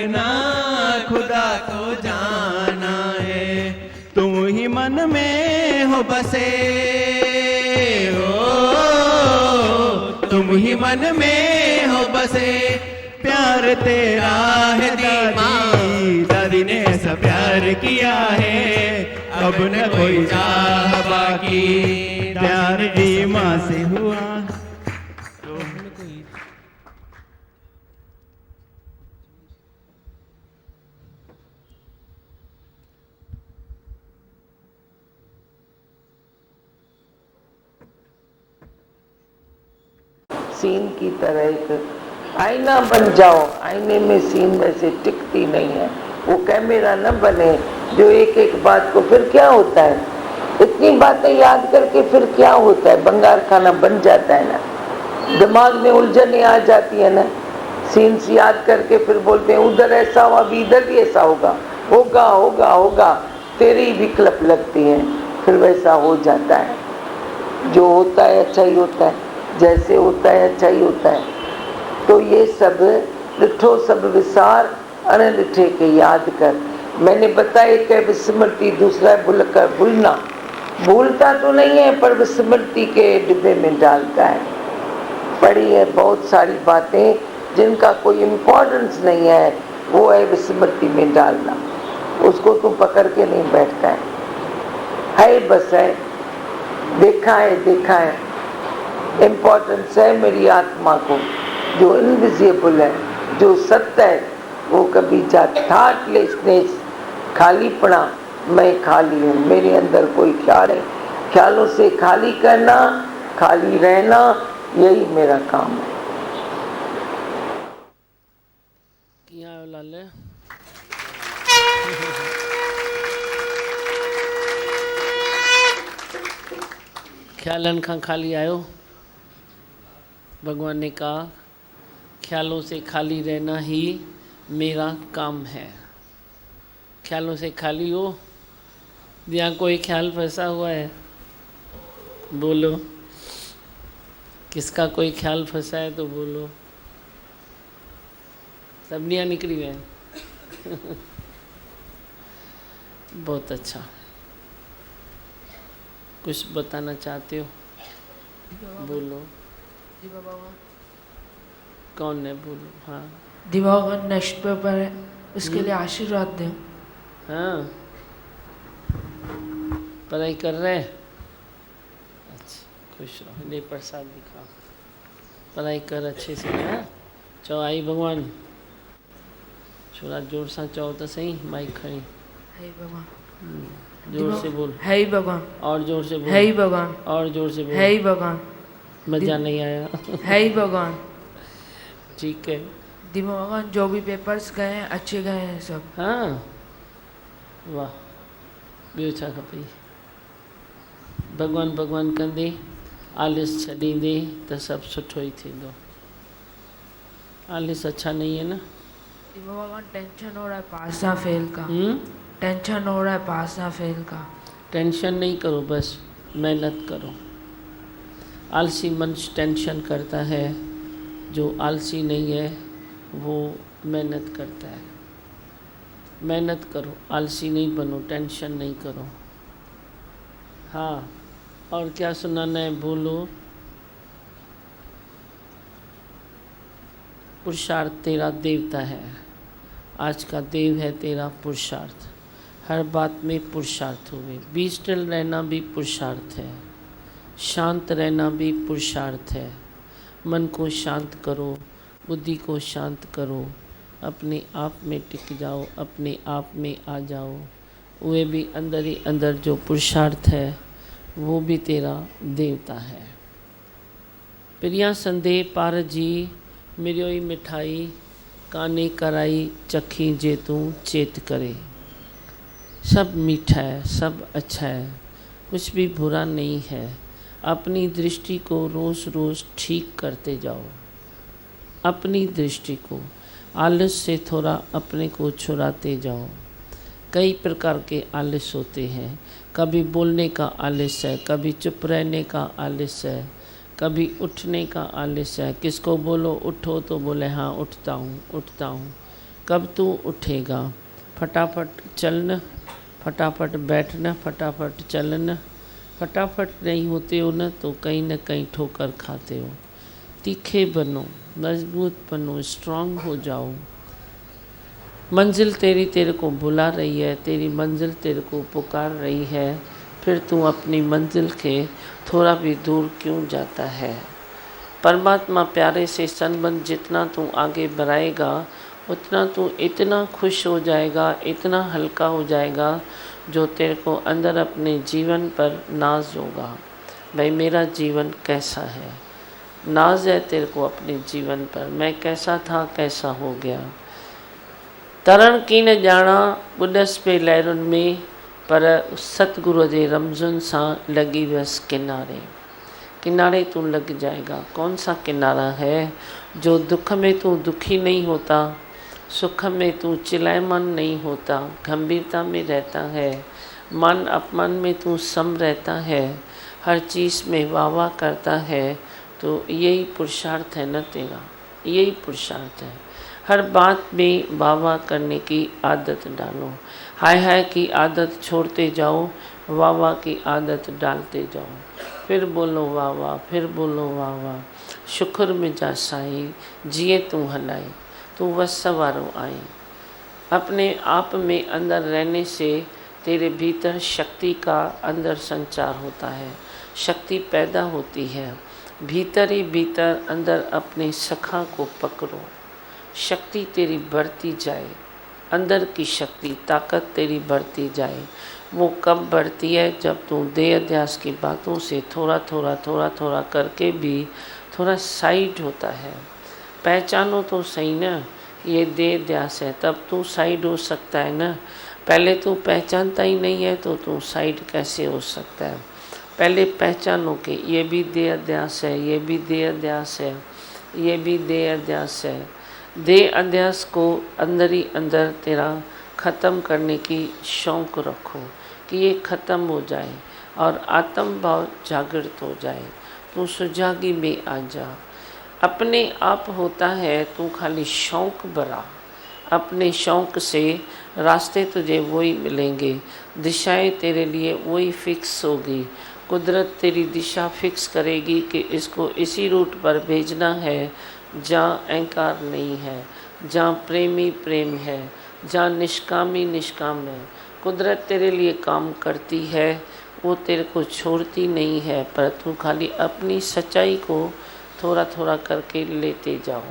ना खुदा को जाना है, तुम ही मन में हो बसे हो, तुम ही मन में हो बसे। प्यार तेरा है दादी, दादी ने ऐसा प्यार किया है, अब न कोई चाह बाकी। प्यार दी माँ से हुआ। सीन की तरह एक आईना बन जाओ, आईने में सीन वैसे टिकती नहीं है। वो कैमरा न बने जो एक एक बात को, फिर क्या होता है, इतनी बातें याद करके फिर क्या होता है, बंगार खाना बन जाता है ना, दिमाग में उलझने आ जाती है ना। सीन्स याद करके फिर बोलते हैं उधर ऐसा हुआ, अभी इधर भी ऐसा होगा, होगा होगा होगा, तेरी भी क्लप लगती है, फिर वैसा हो जाता है। जो होता है अच्छा ही होता है, जैसे होता है अच्छा ही होता है। तो ये सब ॾिठो सब विसार, अनॾिठे के याद कर। मैंने बताया एक है विस्मृति, दूसरा है भूल कर, भूलना। भूलता तो नहीं है पर विस्मृति के डिब्बे में डालता है। पढ़ी है बहुत सारी बातें जिनका कोई इम्पोर्टेंस नहीं है, वो है विस्मृति में डालना। उसको तुम पकड़ के नहीं बैठता है बस है, देखा है। इम्पोर्टेंस है मेरी आत्मा को, जो इनविजिबल है, जो सत्य है, वो कभी थॉटलेसनेस, खालीपना, मैं खाली हूँ, मेरे अंदर कोई ख्याल है। ख्यालों से खाली करना, खाली रहना, यही मेरा काम है। ख्यालन खां खाली आयो। भगवान ने कहा ख्यालों से खाली रहना ही मेरा काम है। ख्यालों से खाली हो, यहाँ कोई ख्याल फंसा हुआ है, बोलो। किसका कोई ख्याल फंसा है तो बोलो। सबनियाँ निकली हैं। बहुत अच्छा। कुछ बताना चाहते हो? बोलो। कौन है? बोलो। हाँ, दिवाकर नेक्स्ट पेपर है, उसके लिए आशीर्वाद दें। हाँ, पढ़ाई कर रहे हैं? अच्छा, खुश रहो। ले प्रसाद दिखाओ। पढ़ाई कर अच्छे से। हाँ, चो आई भगवान। थोड़ा जोर सा चो तो सही, माइक खड़ी। हे भगवान। जोर से बोल। हे भगवान। और जोर से बोल। हे भगवान। और जोर से बोल। हे भगवान। मजा नहीं आया? हे भगवान। ठीक है। भगवान जो भी पेपर्स गए हैं अच्छे गए हैं सब। हाँ, वाह, ॿियो छा खपे? भगवान भगवान कंदे आलिस छॾींदे त सभु सुठो ई थींदो। आलिस अच्छा नहीं है ना? भगवान टेंशन हो रहा है पास या फेल का। टेंशन हो रहा है पास या फेल का। टेंशन नहीं करो, बस मेहनत करो। आलसी मनुष्य टेंशन करता है, जो आलसी नहीं है वो मेहनत करता है। मेहनत करो, आलसी नहीं बनो, टेंशन नहीं करो। हाँ, और क्या सुनाना है? बोलो। पुरुषार्थ तेरा देवता है। आज का देव है तेरा पुरुषार्थ। हर बात में पुरुषार्थ हुए। बी स्टिल रहना भी पुरुषार्थ है। शांत रहना भी पुरुषार्थ है। मन को शांत करो, बुद्धि को शांत करो, अपने आप में टिक जाओ, अपने आप में आ जाओ। वे भी अंदर ही अंदर जो पुरुषार्थ है वो भी तेरा देवता है। प्रिया संदेह पार जी, मिरियोई मिठाई, काने कराई चखी जे तू चेत करे। सब मीठा है, सब अच्छा है, कुछ भी बुरा नहीं है। अपनी दृष्टि को रोज़ रोज़ ठीक करते जाओ। अपनी दृष्टि को, आलस से थोड़ा अपने को छुड़ाते जाओ। कई प्रकार के आलस होते हैं। कभी बोलने का आलस है, कभी चुप रहने का आलस है, कभी उठने का आलस है। किसको बोलो उठो तो बोले हाँ उठता हूँ। कब तू उठेगा? फटाफट चलना, फटाफट बैठना, फटाफट चलना। फटाफट नहीं होते हो ना तो कहीं ना कहीं ठोकर खाते हो। तीखे बनो, मजबूत बनो, स्ट्रांग हो जाओ। मंजिल तेरे को बुला रही है, तेरी मंजिल तेरे को पुकार रही है, फिर तू अपनी मंजिल के थोड़ा भी दूर क्यों जाता है? परमात्मा प्यारे से संबंध जितना तू आगे बढ़ाएगा उतना तू इतना खुश हो जाएगा, इतना हल्का हो जाएगा, जो तेरे को अंदर अपने जीवन पर नाज होगा। भाई मेरा जीवन कैसा है? नाज है तेरे को अपने जीवन पर। मैं कैसा था, कैसा हो गया। तरण की न जाना बुडस पे लहरुनि में, पर सतगुरु जे रमजुन सां लगी बस किनारे। किनारे तू लग जाएगा। कौन सा किनारा है? जो दुख में तू दुखी नहीं होता, सुख में तू चिल्लायमान नहीं होता, गंभीरता में रहता है, मान अपमान में तू सम रहता है, हर चीज़ में वाह वाह करता है, तो यही पुरुषार्थ है ना तेरा, यही पुरुषार्थ है। हर बात में वाह वाह करने की आदत डालो। हाय हाय की आदत छोड़ते जाओ, वाह वाह की आदत डालते जाओ। फिर बोलो वाह वाह, फिर बोलो वाह वाह। शुक्र में जा साईं, जिए तू हलाई, तू वस वारो आई। अपने आप में अंदर रहने से तेरे भीतर शक्ति का अंदर संचार होता है, शक्ति पैदा होती है। भीतर ही भीतर अंदर अपने सखा को पकड़ो, शक्ति तेरी बढ़ती जाए, अंदर की शक्ति ताकत तेरी बढ़ती जाए। वो कब बढ़ती है? जब तू देह अध्यास की बातों से थोड़ा थोड़ा थोड़ा थोड़ा करके भी थोड़ा साइड होता है। पहचानो तो सही ना, ये देह अध्यास है, तब तू साइड हो सकता है ना। पहले तू पहचानता ही नहीं है तो तू साइड कैसे हो सकता है? पहले पहचानो कि ये भी देह अध्यास है, ये भी देह अध्यास है, ये भी देह अध्यास है। देह अध्यास को अंदर ही अंदर तेरा ख़त्म करने की शौक़ रखो कि ये ख़त्म हो जाए और आत्म भाव जागृत हो जाए। तू सुजागी में आ जा। अपने आप होता है, तू खाली शौक़ भरा। अपने शौक़ से रास्ते तुझे वही मिलेंगे, दिशाएं तेरे लिए वही फिक्स होगी। कुदरत तेरी दिशा फिक्स करेगी कि इसको इसी रूट पर भेजना है जहाँ अहंकार नहीं है, जहाँ प्रेमी प्रेम है, जहाँ निष्कामी निष्काम है। कुदरत तेरे लिए काम करती है, वो तेरे को छोड़ती नहीं है, पर तू खाली अपनी सच्चाई को थोड़ा थोड़ा करके लेते जाओ।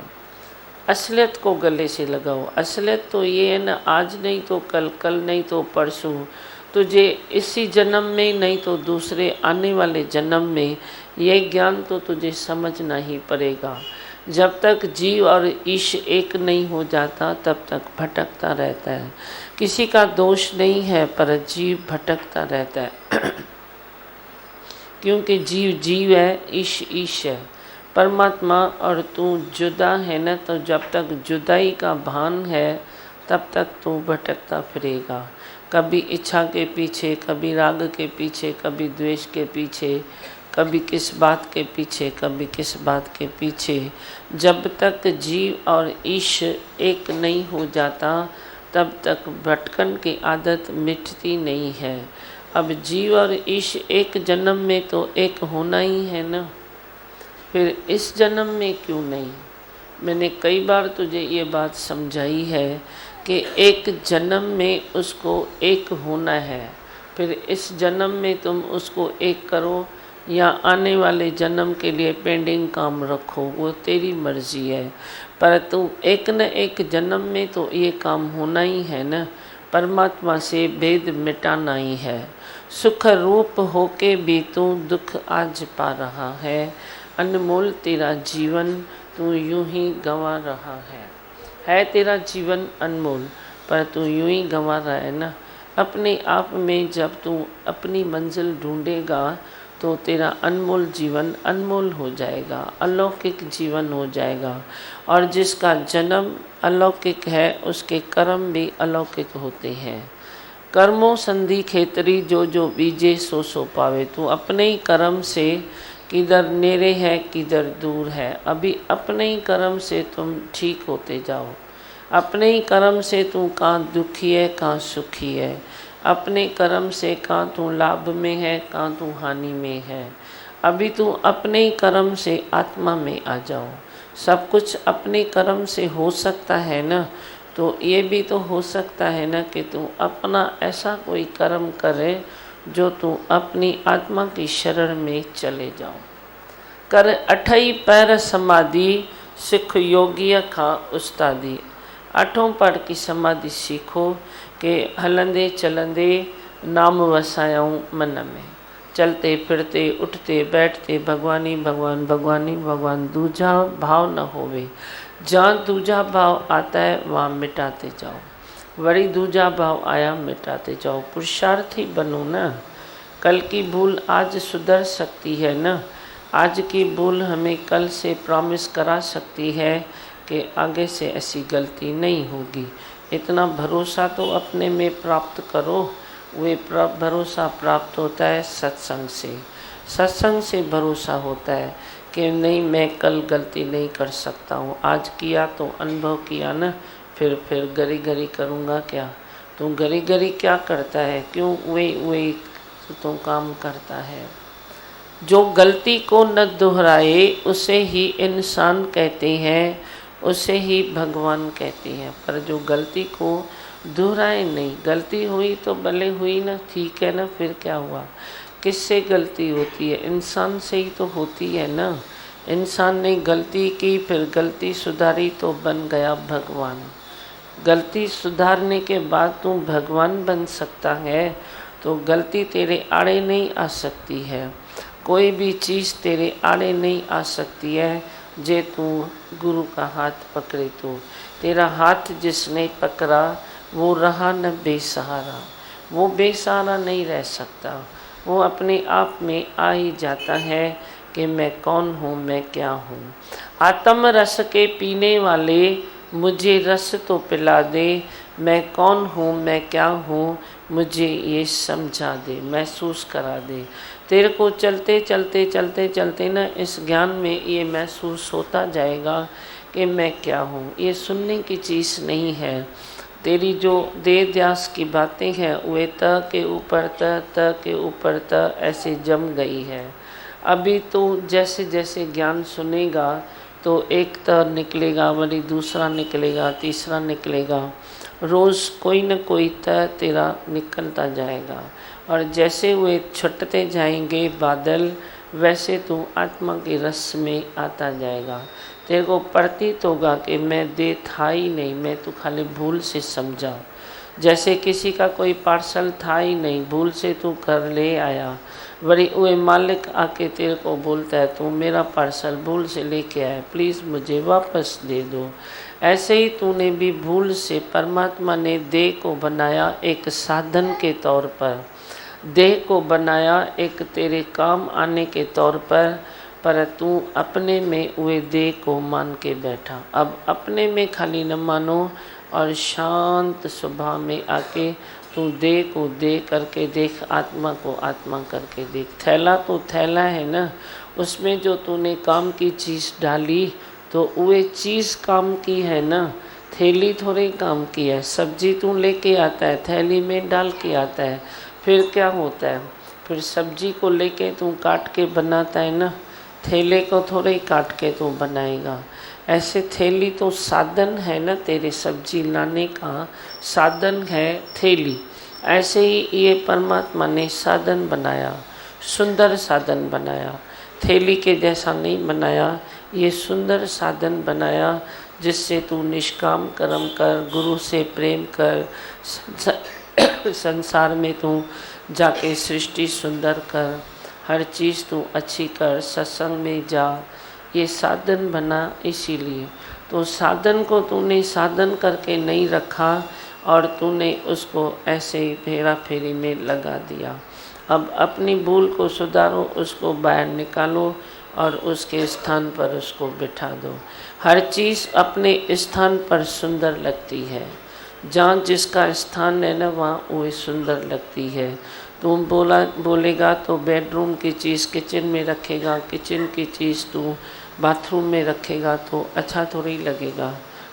असलियत को गले से लगाओ। असलियत तो ये है ना, आज नहीं तो कल, कल नहीं तो परसों, तुझे इसी जन्म में नहीं तो दूसरे आने वाले जन्म में ये ज्ञान तो तुझे समझना ही पड़ेगा। जब तक जीव और ईश एक नहीं हो जाता तब तक भटकता रहता है। किसी का दोष नहीं है, पर जीव भटकता रहता है क्योंकि जीव जीव है, ईश ईश है। परमात्मा और तू जुदा है ना, तो जब तक जुदाई का भान है तब तक तू भटकता फिरेगा। कभी इच्छा के पीछे, कभी राग के पीछे, कभी द्वेष के पीछे, कभी किस बात के पीछे, कभी किस बात के पीछे। जब तक जीव और ईश एक नहीं हो जाता तब तक भटकन की आदत मिटती नहीं है। अब जीव और ईश एक जन्म में तो एक होना ही है ना, फिर इस जन्म में क्यों नहीं? मैंने कई बार तुझे ये बात समझाई है कि एक जन्म में उसको एक होना है, फिर इस जन्म में तुम उसको एक करो या आने वाले जन्म के लिए पेंडिंग काम रखो, वो तेरी मर्जी है। पर तू एक न एक जन्म में तो ये काम होना ही है ना, परमात्मा से भेद मिटाना ही है। सुख रूप होके भी तू दुख आज पा रहा है। अनमोल तेरा जीवन तू यूं ही गंवा रहा है तेरा जीवन अनमोल, पर तू यूं ही गंवा रहा है ना। अपने आप में जब तू अपनी मंजिल ढूंढेगा तो तेरा अनमोल जीवन अनमोल हो जाएगा, अलौकिक जीवन हो जाएगा। और जिसका जन्म अलौकिक है उसके कर्म भी अलौकिक होते हैं। कर्मों संधि खेतरी जो जो बीजे सो सो पावे। तू अपने ही कर्म से किधर नेरे है किधर दूर है, अभी अपने ही कर्म से तुम ठीक होते जाओ। अपने ही कर्म से तू कहाँ दुखी है कहाँ सुखी है, अपने कर्म से कहाँ तू लाभ में है कहाँ तू हानि में है। अभी तू अपने ही कर्म से आत्मा में आ जाओ। सब कुछ अपने कर्म से हो सकता है ना, तो ये भी तो हो सकता है ना कि तू अपना ऐसा कोई कर्म करे जो तू अपनी आत्मा की शरण में चले जाओ। कर अठई पैर समाधि सिख योगी खा उस्तादी। अठों पढ़ की समाधि सीखो कि हलंदे चलंदे नाम वसायूं मन में, चलते फिरते उठते बैठते भगवानी भगवान भगवानी भगवान, दूजा भाव न होवे। जहाँ दूजा भाव आता है वहाँ मिटाते जाओ, वही दूजा भाव आया मिटाते जाओ। पुरुषार्थी बनो ना। कल की भूल आज सुधर सकती है ना, आज की भूल हमें कल से प्रॉमिस करा सकती है कि आगे से ऐसी गलती नहीं होगी। इतना भरोसा तो अपने में प्राप्त करो। वे भरोसा प्राप्त होता है सत्संग से। सत्संग से भरोसा होता है कि नहीं, मैं कल गलती नहीं कर सकता हूँ, आज किया तो अनुभव किया ना, फिर गरी गरी करूँगा क्या। तू गरी गरी क्या करता है, क्यों वही तो काम करता है। जो गलती को न दोहराए उसे ही इंसान कहते हैं, उसे ही भगवान कहते हैं। पर जो गलती को दोहराए नहीं, गलती हुई तो भले हुई ना, ठीक है ना, फिर क्या हुआ। किससे गलती होती है, इंसान से ही तो होती है ना। इंसान ने गलती की, फिर गलती सुधारी तो बन गया भगवान। गलती सुधारने के बाद तू भगवान बन सकता है, तो गलती तेरे आड़े नहीं आ सकती है। कोई भी चीज़ तेरे आड़े नहीं आ सकती है जे तू गुरु का हाथ पकड़े तो। तेरा हाथ जिसने पकड़ा वो रहा न बेसहारा, वो बेसहारा नहीं रह सकता। वो अपने आप में आ ही जाता है कि मैं कौन हूँ, मैं क्या हूँ। आत्म रस के पीने वाले मुझे रस तो पिला दे, मैं कौन हूँ, मैं क्या हूँ, मुझे ये समझा दे, महसूस करा दे। तेरे को चलते चलते चलते चलते ना इस ज्ञान में ये महसूस होता जाएगा कि मैं क्या हूँ। ये सुनने की चीज़ नहीं है। तेरी जो देह ध्यास की बातें हैं वे त के ऊपर त के ऊपर त ऐसे जम गई है। अभी तो जैसे जैसे ज्ञान सुनेगा तो एक त निकलेगा, वही दूसरा निकलेगा, तीसरा निकलेगा। रोज़ कोई न कोई त तेरा निकलता जाएगा। और जैसे वे छुटते जाएंगे बादल, वैसे तू आत्मा के रस में आता जाएगा। तेरे को प्रतीत होगा कि मैं दे था ही नहीं, मैं तो खाली भूल से समझा। जैसे किसी का कोई पार्सल था ही नहीं, भूल से तू कर ले आया। वही वे मालिक आके तेरे को बोलता है तू मेरा पार्सल भूल से लेके आया, प्लीज़ मुझे वापस दे दो। ऐसे ही तूने भी भूल से, परमात्मा ने देह को बनाया एक साधन के तौर पर, देह को बनाया एक तेरे काम आने के तौर पर तू अपने में वे देह को मान के बैठा। अब अपने में खाली न मानो और शांत स्वभाव में आके तू देह को देह करके देख, आत्मा को आत्मा करके देख। थैला तो थैला है ना, उसमें जो तूने काम की चीज़ डाली तो वे चीज़ काम की है ना, थैली थोड़ी काम की है। सब्जी तू लेके आता है, थैली में डाल के आता है, फिर क्या होता है, फिर सब्जी को लेके तू काट के बनाता है ना, थैले को थोड़े ही काट के तू बनाएगा। ऐसे थैली तो साधन है ना, तेरे सब्जी लाने का साधन है थैली। ऐसे ही ये परमात्मा ने साधन बनाया, सुंदर साधन बनाया। थैली के जैसा नहीं बनाया, ये सुंदर साधन बनाया जिससे तू निष्काम कर्म कर, गुरु से प्रेम कर, संसार में तू जाके सृष्टि सुंदर कर, हर चीज़ तू अच्छी कर, सत्संग में जा। ये साधन बना इसीलिए। तो साधन को तूने साधन करके नहीं रखा और तूने उसको ऐसे ही फेरा फेरी में लगा दिया। अब अपनी भूल को सुधारो, उसको बाहर निकालो और उसके स्थान पर उसको बिठा दो। हर चीज़ अपने स्थान पर सुंदर लगती है। जहाँ जिसका स्थान है ना वहाँ वो सुंदर लगती है। तुम बोलेगा तो बेडरूम की चीज़ किचन में रखेगा, किचन की चीज़ तू बाथरूम में रखेगा तो अच्छा थोड़ी लगेगा।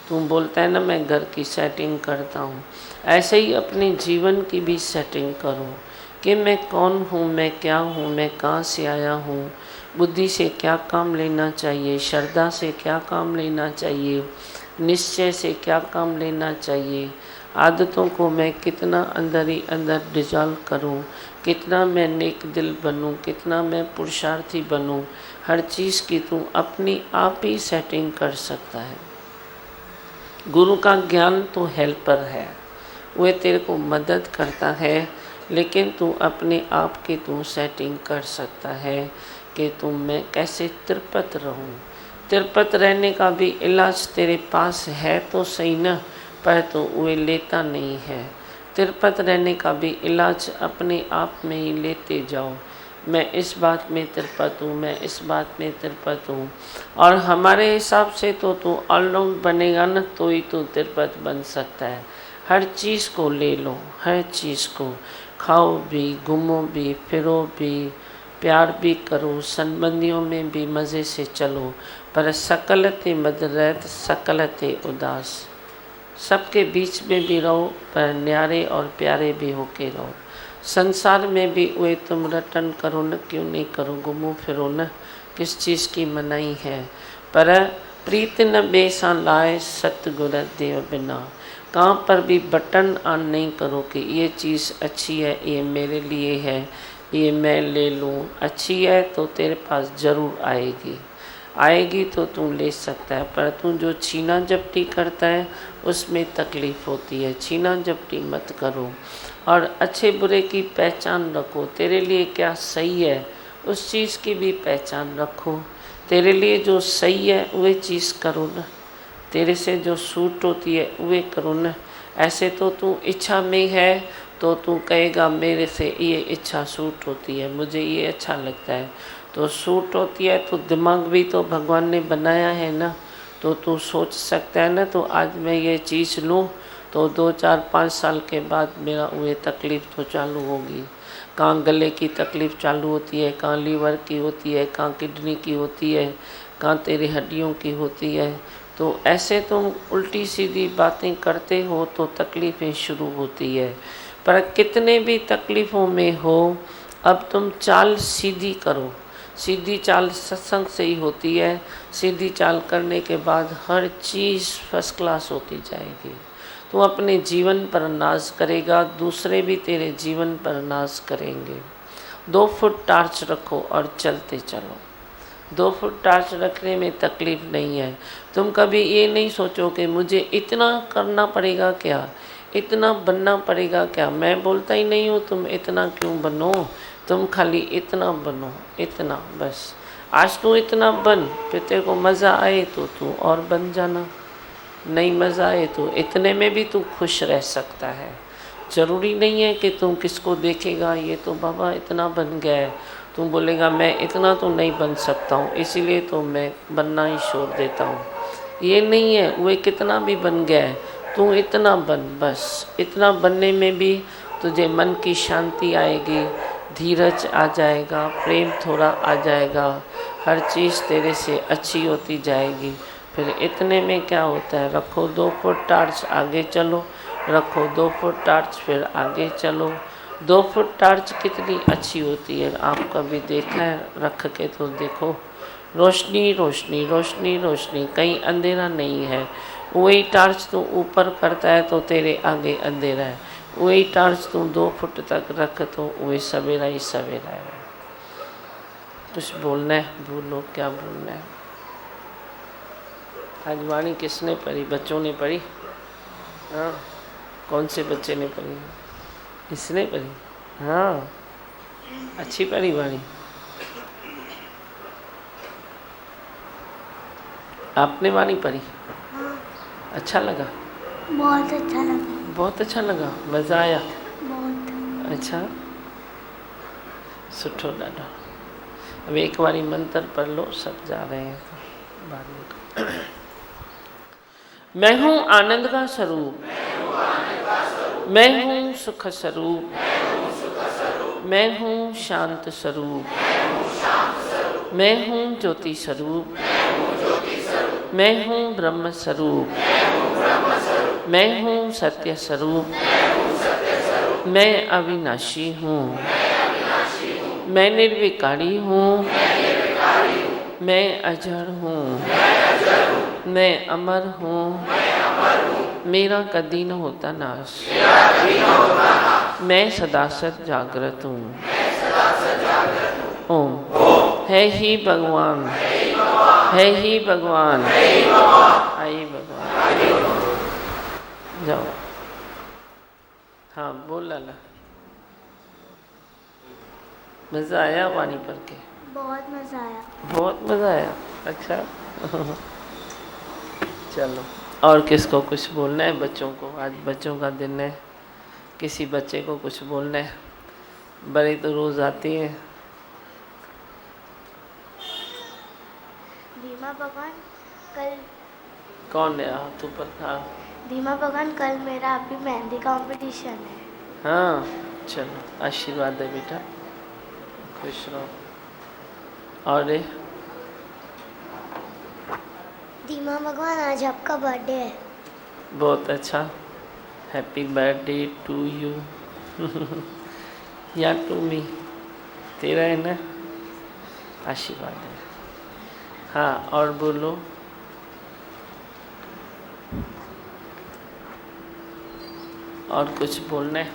तुम बोलता है ना मैं घर की सेटिंग करता हूँ, ऐसे ही अपने जीवन की भी सेटिंग करो कि मैं कौन हूँ, मैं क्या हूँ, मैं कहाँ से आया हूँ, बुद्धि से क्या काम लेना चाहिए, श्रद्धा से क्या काम लेना चाहिए, निश्चय से क्या काम लेना चाहिए, आदतों को मैं कितना अंदर ही अंदर डिजॉल्व करूं, कितना मैं नेक दिल बनूं, कितना मैं पुरुषार्थी बनूं, हर चीज़ की तू अपनी आप ही सेटिंग कर सकता है। गुरु का ज्ञान तो हेल्पर है, वह तेरे को मदद करता है, लेकिन तू अपने आप की तू सेटिंग कर सकता है कि तुम मैं कैसे तृप्त रहूं। तृप्त रहने का भी इलाज तेरे पास है तो सही न, पर तो वे लेता नहीं है। तृप्त रहने का भी इलाज अपने आप में ही लेते जाओ। मैं इस बात में तृप्त हूँ, मैं इस बात में तृप्त हूँ। और हमारे हिसाब से तो तू ऑलराउंड बनेगा न, तो ही तू तृप्त बन सकता है। हर चीज़ को ले लो, हर चीज़ को खाओ भी, घूमो भी, फिरो भी, प्यार भी करो, संबंधियों में भी मज़े से चलो, पर सकलते मद रहत सकलते उदास। सबके बीच में भी रहो, पर न्यारे और प्यारे भी होके रहो। संसार में भी वे तुम रटन करो न, क्यों नहीं करो, घूमो फिरो न, किस चीज़ की मनाही है। पर प्रीत न बेसा लाए सतगुर देव बिना। कहाँ पर भी बटन ऑन नहीं करो कि ये चीज़ अच्छी है, ये मेरे लिए है, ये मैं ले लूँ। अच्छी है तो तेरे पास ज़रूर आएगी, आएगी तो तू ले सकता है, पर तू जो छीना झपटी करता है उसमें तकलीफ़ होती है। छीना झपटी मत करो और अच्छे बुरे की पहचान रखो। तेरे लिए क्या सही है उस चीज़ की भी पहचान रखो। तेरे लिए जो सही है वह चीज़ करो ना, तेरे से जो सूट होती है वह करो ना। ऐसे तो तू इच्छा में है तो तू कहेगा मेरे से ये इच्छा सूट होती है, मुझे ये अच्छा लगता है, तो सूट होती है तो दिमाग भी तो भगवान ने बनाया है ना, तो तू सोच सकता है ना। तो आज मैं ये चीज़ लूँ तो 2, 4, 5 साल के बाद मेरा वो तकलीफ़ तो चालू होगी। कहाँ गले की तकलीफ़ चालू होती है, कहाँ लीवर की होती है, कहाँ किडनी की होती है, कहाँ तेरी हड्डियों की होती है। तो ऐसे तुम उल्टी सीधी बातें करते हो तो तकलीफ़ें शुरू होती है। पर कितने भी तकलीफ़ों में हो, अब तुम चाल सीधी करो। सीधी चाल सत्संग से ही होती है। सीधी चाल करने के बाद हर चीज़ फर्स्ट क्लास होती जाएगी। तू अपने जीवन पर नाज करेगा, दूसरे भी तेरे जीवन पर नाज करेंगे। 2 फुट टार्च रखो और चलते चलो। 2 फुट टार्च रखने में तकलीफ़ नहीं है। तुम कभी ये नहीं सोचो कि मुझे इतना करना पड़ेगा क्या, इतना बनना पड़ेगा क्या। मैं बोलता ही नहीं हूँ तुम इतना क्यों बनो, तुम खाली इतना बनो, इतना बस। आज तू इतना बन, फिर तेरे को मज़ा आए तो तू और बन जाना, नहीं मज़ा आए तो इतने में भी तू खुश रह सकता है। ज़रूरी नहीं है कि तुम किसको देखेगा ये तो बाबा इतना बन गया है, तुम बोलेगा मैं इतना तो नहीं बन सकता हूँ इसीलिए तो मैं बनना ही छोड़ देता हूँ। ये नहीं है, वो कितना भी बन गया है, तू इतना बन बस। इतना बनने में भी तुझे मन की शांति आएगी, धीरज आ जाएगा, प्रेम थोड़ा आ जाएगा, हर चीज़ तेरे से अच्छी होती जाएगी। फिर इतने में क्या होता है, रखो 2 फुट टार्च आगे चलो, रखो 2 फुट टार्च फिर आगे चलो। 2 फुट टार्च कितनी अच्छी होती है, आप कभी देखा है रख के तो देखो, रोशनी रोशनी रोशनी रोशनी, कहीं अंधेरा नहीं है। वही टार्च तू ऊपर करता है तो तेरे आगे अंधेरा है, वही टार्च तू 2 फुट तक रख तो वही सवेरा ही सवेरा है। कुछ बोलना है, बोलो क्या बोलना है। आज वाणी किसने पढ़ी, बच्चों ने पढ़ी? हाँ, कौन से बच्चे ने पढ़ी? इसने पढ़ी? हाँ, अच्छी पढ़ी वाणी। आपने वाणी पढ़ी? अच्छा लगा? बहुत अच्छा लगा। बहुत अच्छा लगा, मज़ा आया? बहुत। अच्छा, सुठो ॾाढो। अब एक बारी मंत्र पढ़ लो, सब जा रहे हैं तो बाद में। मैं हूँ आनंद का स्वरूप, मैं हूँ सुख स्वरूप, मैं हूँ शांत स्वरूप, मैं हूँ ज्योति स्वरूप, मैं हूँ ब्रह्म स्वरूप, मैं हूँ सत्य स्वरूप, मैं अविनाशी हूँ, मैं निर्विकारी हूँ, मैं अजर हूँ, मैं अमर हूँ, मेरा कदी न होता नाश, मैं सदा सत जागृत हूँ। ओम। है ही भगवान, है ही भगवान, है ही भगवान। जाओ। हाँ बोल लाला। मज़ा आया पानी भर के? बहुत मज़ा आया। बहुत मज़ा आया। अच्छा चलो, और किसको कुछ बोलना है? बच्चों को, आज बच्चों का दिन है, किसी बच्चे को कुछ बोलना है? बड़ी तो रोज़ आती है। धीमा भगवान कल, कौन है? हाथ ऊपर। हाँ धीमा भगवान कल मेरा अभी मेहंदी कंपटीशन है। हाँ चलो, आशीर्वाद है बेटा, खुश रहो। और ये धीमा भगवान आज आपका बर्थडे है। बहुत अच्छा, हैप्पी बर्थडे टू यू। या टू मी, तेरा है ना, आशीर्वाद है। हाँ और बोलो। और कुछ बोलना है?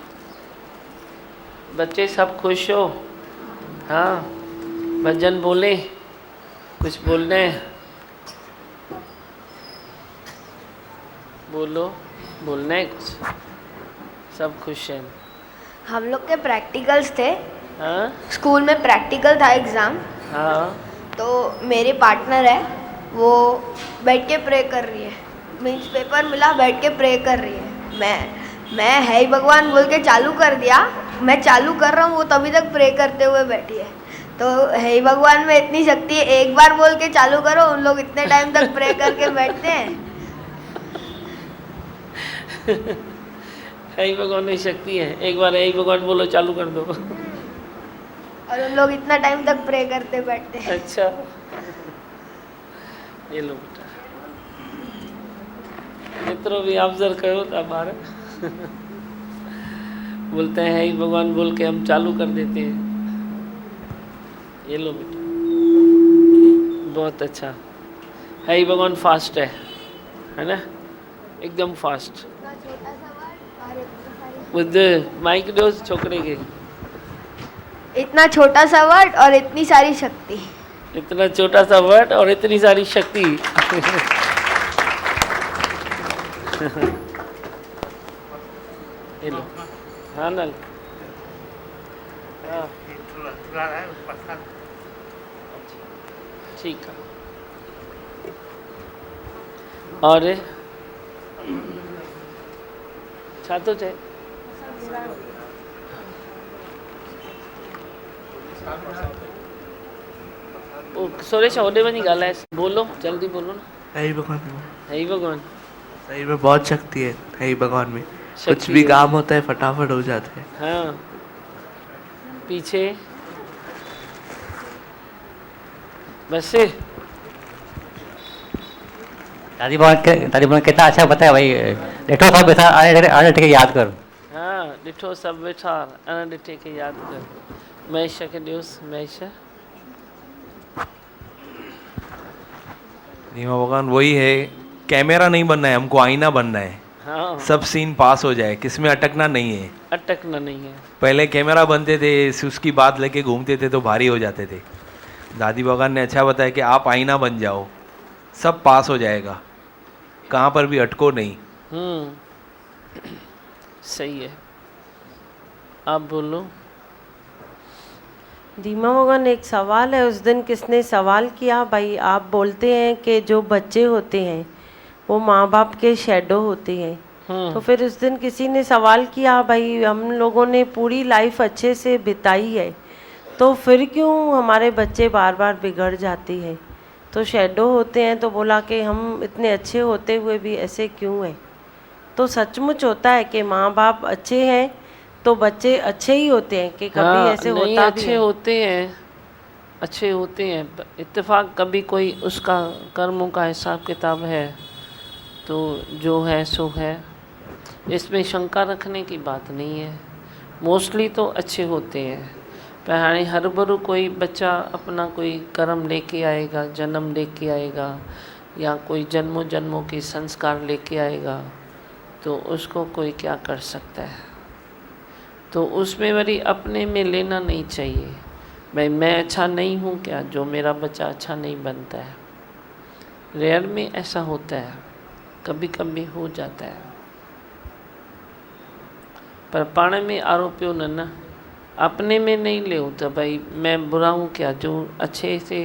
बच्चे सब खुश हो? हाँ भजन बोले, कुछ बोलना है? बोलो, बोलना है कुछ? सब खुश हैं? हम लोग के प्रैक्टिकल्स थे, हाँ स्कूल में प्रैक्टिकल था एग्ज़ाम। हाँ तो मेरे पार्टनर है, वो बैठ के प्रे कर रही है, मीन्स पेपर मिला, बैठ के प्रे कर रही है। मैं है ही भगवान बोल के चालू कर दिया, मैं चालू कर रहा हूँ, वो तभी तक प्रे करते हुए बैठी है। तो है ही भगवान में इतनी शक्ति है, एक बार बोल के चालू करो, उन लोग इतने टाइम तक प्रे करके बैठते हैं। है ही भगवान में शक्ति है, एक बार है ही भगवान बोलो, चालू कर दो। और उन लोग इतना टाइम तक प्रे करते बैठते हैं। अच्छा ये लो बेटा, मित्रों भी ऑब्जर्व करो हमारे। बोलते हैं ही भगवान बोल के हम चालू कर देते हैं। ये लो बेटा, बहुत अच्छा है ही भगवान। फास्ट है ना, एकदम फास्ट। बुद्ध माइक दो छोकरे के। इतना छोटा सा वर्ड और इतनी सारी शक्ति। इतना छोटा सा वर्ड और इतनी सारी शक्ति। ये लो। हाँ नल। हाँ ठीक है। और छातो चे सुरेश होने में नहीं गाला है, बोलो जल्दी बोलो ना। है ही भगवान, है ही भगवान सही में बहुत शक्ति है ही भगवान में। कुछ शक्ति भी है। काम होता है फटाफट हो जाता है। हाँ पीछे बस से दादी बहन कितना अच्छा बताया भाई। लेटो सब बैठा आने के याद करो। हाँ डिठो सब बैठा अन डिठे के याद कर। महेश के न्यूज़ महेश। धीमा भगवान वही है, कैमरा नहीं बनना है, हमको आईना बनना है। हाँ सब सीन पास हो जाए, किसमें अटकना नहीं है। अटकना नहीं है। पहले कैमरा बनते थे, उसकी बात लेके घूमते थे तो भारी हो जाते थे। दादी भगवान ने अच्छा बताया कि आप आईना बन जाओ, सब पास हो जाएगा, कहाँ पर भी अटको नहीं। सही है, आप बोलो। धीमा भगवान एक सवाल है, उस दिन किसने सवाल किया भाई, आप बोलते हैं कि जो बच्चे होते हैं वो माँ बाप के शैडो होते हैं, तो फिर उस दिन किसी ने सवाल किया भाई हम लोगों ने पूरी लाइफ अच्छे से बिताई है, तो फिर क्यों हमारे बच्चे बार बार बिगड़ जाते हैं, तो शैडो होते हैं। तो बोला कि हम इतने अच्छे होते हुए भी ऐसे क्यों हैं। तो सचमुच होता है कि माँ बाप अच्छे हैं तो बच्चे अच्छे ही होते हैं कि कभी ऐसे नहीं, होता अच्छे भी है। होते हैं, अच्छे होते हैं। इत्तेफाक कभी कोई उसका कर्मों का हिसाब किताब है तो जो है सो है, इसमें शंका रखने की बात नहीं है। मोस्टली तो अच्छे होते हैं, पर हाणे हर भरू कोई बच्चा अपना कोई कर्म लेके आएगा, जन्म लेके आएगा या कोई जन्मों जन्मों के संस्कार लेके आएगा, तो उसको कोई क्या कर सकता है। तो उसमें वरी अपने में लेना नहीं चाहिए, भाई मैं अच्छा नहीं हूँ क्या जो मेरा बच्चा अच्छा नहीं बनता है। रेयर में ऐसा होता है, कभी कभी हो जाता है, पर पाण में आरोपियो न अपने में नहीं ले तो भाई मैं बुरा हूँ क्या जो अच्छे से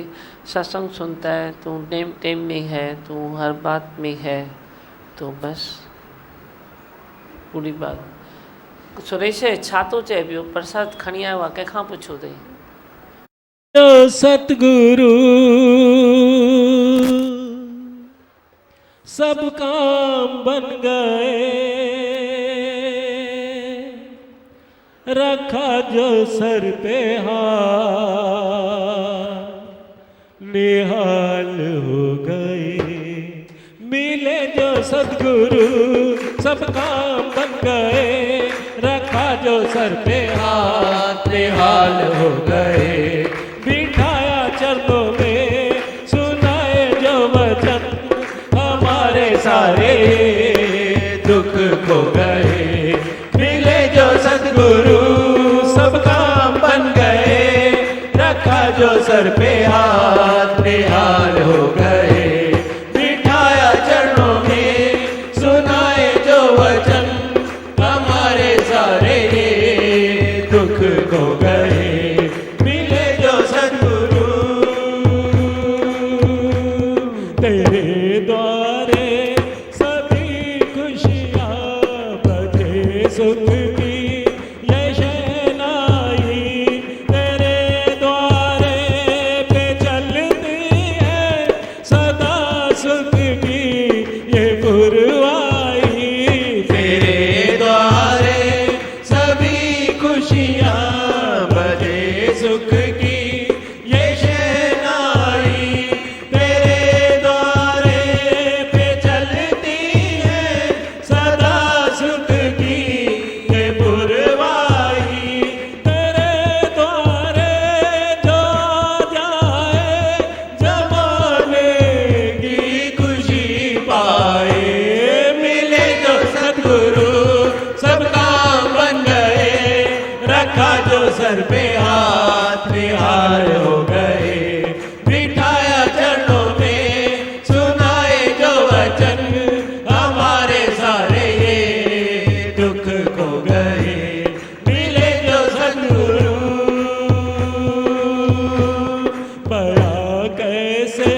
सत्संग सुनता है, तू नेम टेम में है, तू हर बात में है, तो बस पूरी बात। सुरेश छा तो चए पियो, प्रसाद खणी आयो आहे, कंहिंखां पुछो अथई? सतगुरु सब काम बन गए, रखा जो सर पे हाथ, निहाल हो गए। मिले जो सतगुरु सब काम बन गए, रखा जो सर पे हाथ, निहाल हो गए। बिठाया चरणों में सुनाए जो वचन, हमारे सारे दुख खो गए। मिले जो सतगुरु सब काम बन गए, रखा जो सर पे हाथ, निहाल हो गए। बिठाया चरणों में सुनाए जो वचन, हमारे सारे दुख खो गए। मिले जो सतगुरु तेरे द्वारे सभी खुशियाँ बजे सुख की ये शहनाई, तेरे द्वारे पे चलती है सदा सुख की ये पुरवाई। तेरे द्वारे सभी खुशियाँ बजे सुख की ये शहनाई, तेरे द्वारे पे चलती है सदा सुख की ये पुरवाई। तेरे द्वारे जो जाए जमाने की खुशी पाए। मिले जो सतगुरु सब काम बन गए, रखा जो सर पे हाथ, निहाल हो गए। बिठाया चरणों में सुनाए जो वचन, हमारे सारे ये दुख खो गए। मिले जो सतगुरु बड़ा कैसे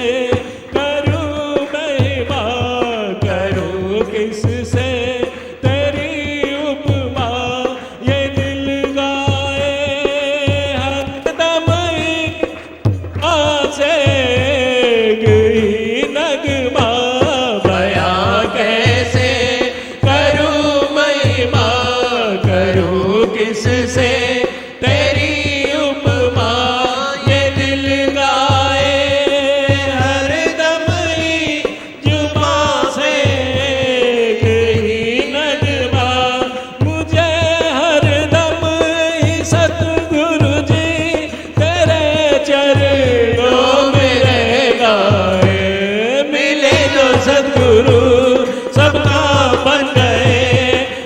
करूं महिमा, करूं किससे तेरी उपमा। ये दिल गाए हरदम आसे गई नगमा, बयां कैसे करूं महिमा, करूं किससे तेरी उपमा। ये दिल गाए हरदम जुबां से गई नगमा। मुझे हरदम ही सतगुरु जी तेरे चरणों में रह गए। मिले जो सतगुरु सब काम बन गए,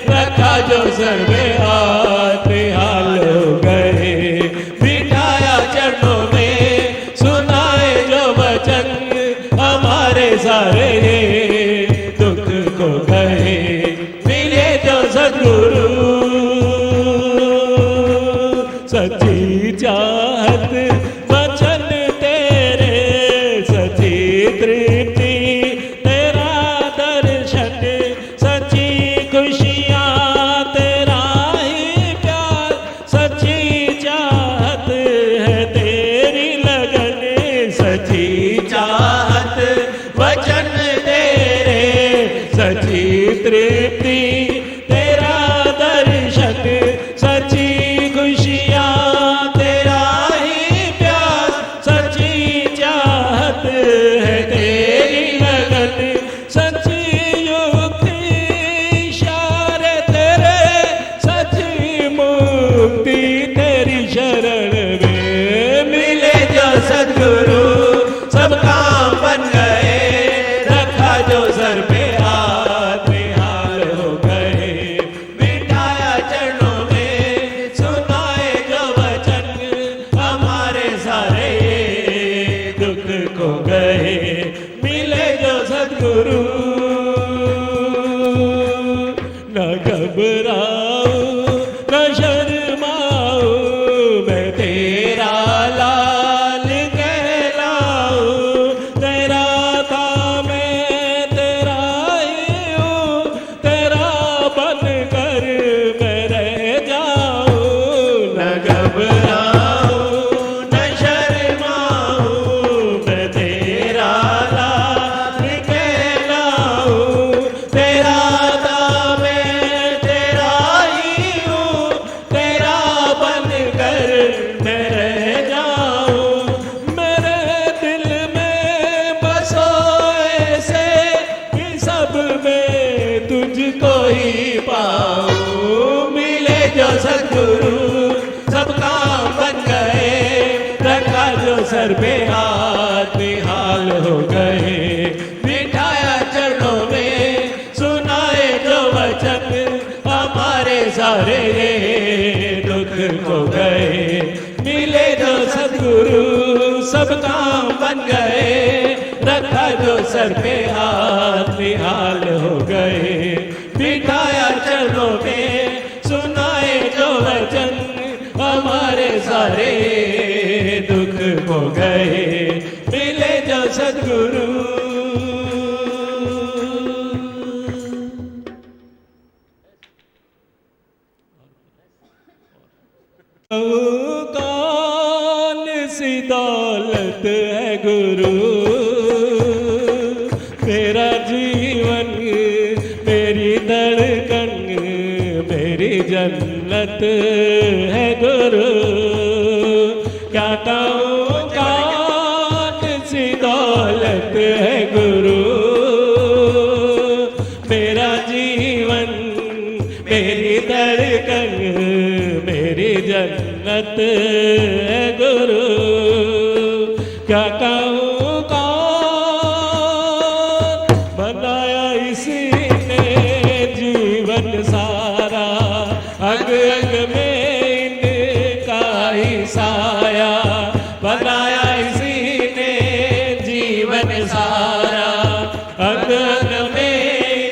रखा जो सर पे हाथ, निहाल हो गए। बिठाया चरणों में सुनाए जो वचन, हमारे सारे दुख खो गए। मिले जो सतगुरु सच्ची चाहत वचन तेरे, सच्ची तृप्ति तेरा दर्शन, सच्ची खुशियाँ तेरा ही प्यार, सच्ची चाहत है तेरी लगन। सच्ची चाहत वचन तेरे, सच्ची तृप्ति तेरा दर्शन, सच्ची खुशियाँ तेरा ही प्यार, सच्ची चाहत है तेरी लगन। सच्ची युक्ति इशारे घबराऊं न शर्माऊं, मैं तेरा लाल कहलाऊं। तेरा था मैं तेरा ही हूँ, तेरा बन कर मैं रह जाऊं। न घबराऊं न शर्माऊं, मैं तेरा लाल कहलाऊं। तेरा था मैं तेरा ही हूँ, तेरा बन कर मैं रह जाऊं। मेरे दिल में बसो ऐसे कि सब में तुझको ही पाऊं। मिले जो सद्गुरु सब काम बन गए, रखा जो सर पे हाथ निहाल हो गए। बिठाया चरणों में सुनाए जो वचन, हमारे सारे ये दुख हो गए। मिले जो सद्गुरु सब काम बन गए, रखा जो सर पे हाथ निहाल हो गए। बिठाया चरणों में सुनाए जो वचन, हमारे सारे दुख हो गए। मिले जो सद्गुरु। कौन सी दौलत है गुरु, मेरा जीवन मेरी धड़कन मेरी जन्नत है गुरु। क्या कहूँ कौन सी दौलत है गुरु, मेरा जीवन मेरी धड़कन मेरी जन्नत है गुरु। क्या कहूँ कौन बनाया इसी ने जीवन सारा, अग अग में इनका ही साया। बनाया इसी ने जीवन सारा, अग अग में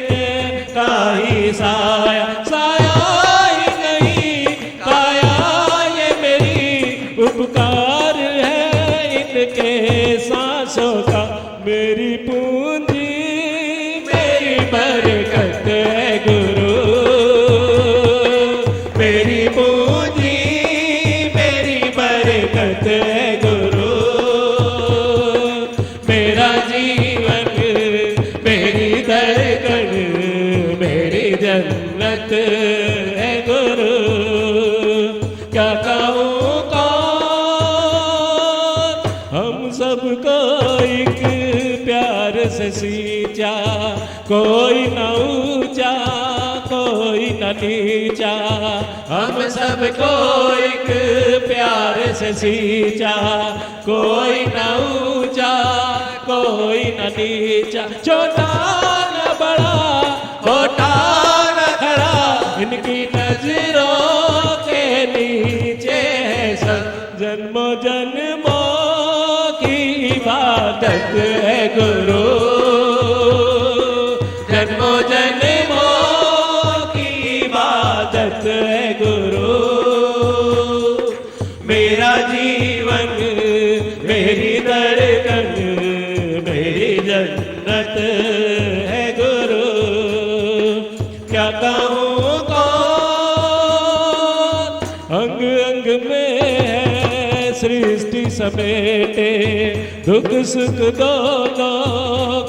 इनका ही साया। साया ही नहीं काया ये मेरी, उपकार है इनके सांसों का। मेरी पूंजी मेरी बरकत है गुरु, मेरी पूंजी मेरी बरकत है गुरु। मेरा जीवन मेरी धड़कन मेरी जन्नत है गुरु। क्या कहूँ कौन हम सबको एक प्यार से सींचा, कोई न ऊंचा कोई न नीचा। हम सबको एक प्यार से सींचा, कोई न ऊंचा कोई न नीचा। छोटा न बड़ा छोटा न खड़ा, इनकी नजरों के नीचे है सब। जन्मों जन्मों की इबादत है गुरु, जन्मों जन्मों की इबादत है गुरु। मेरा जीवन मेरी धड़कन मेरी जन्नत है गुरु। क्या कहूँ कौन अंग अंग में है सृष्टि समेटे, दुख सुख दोनों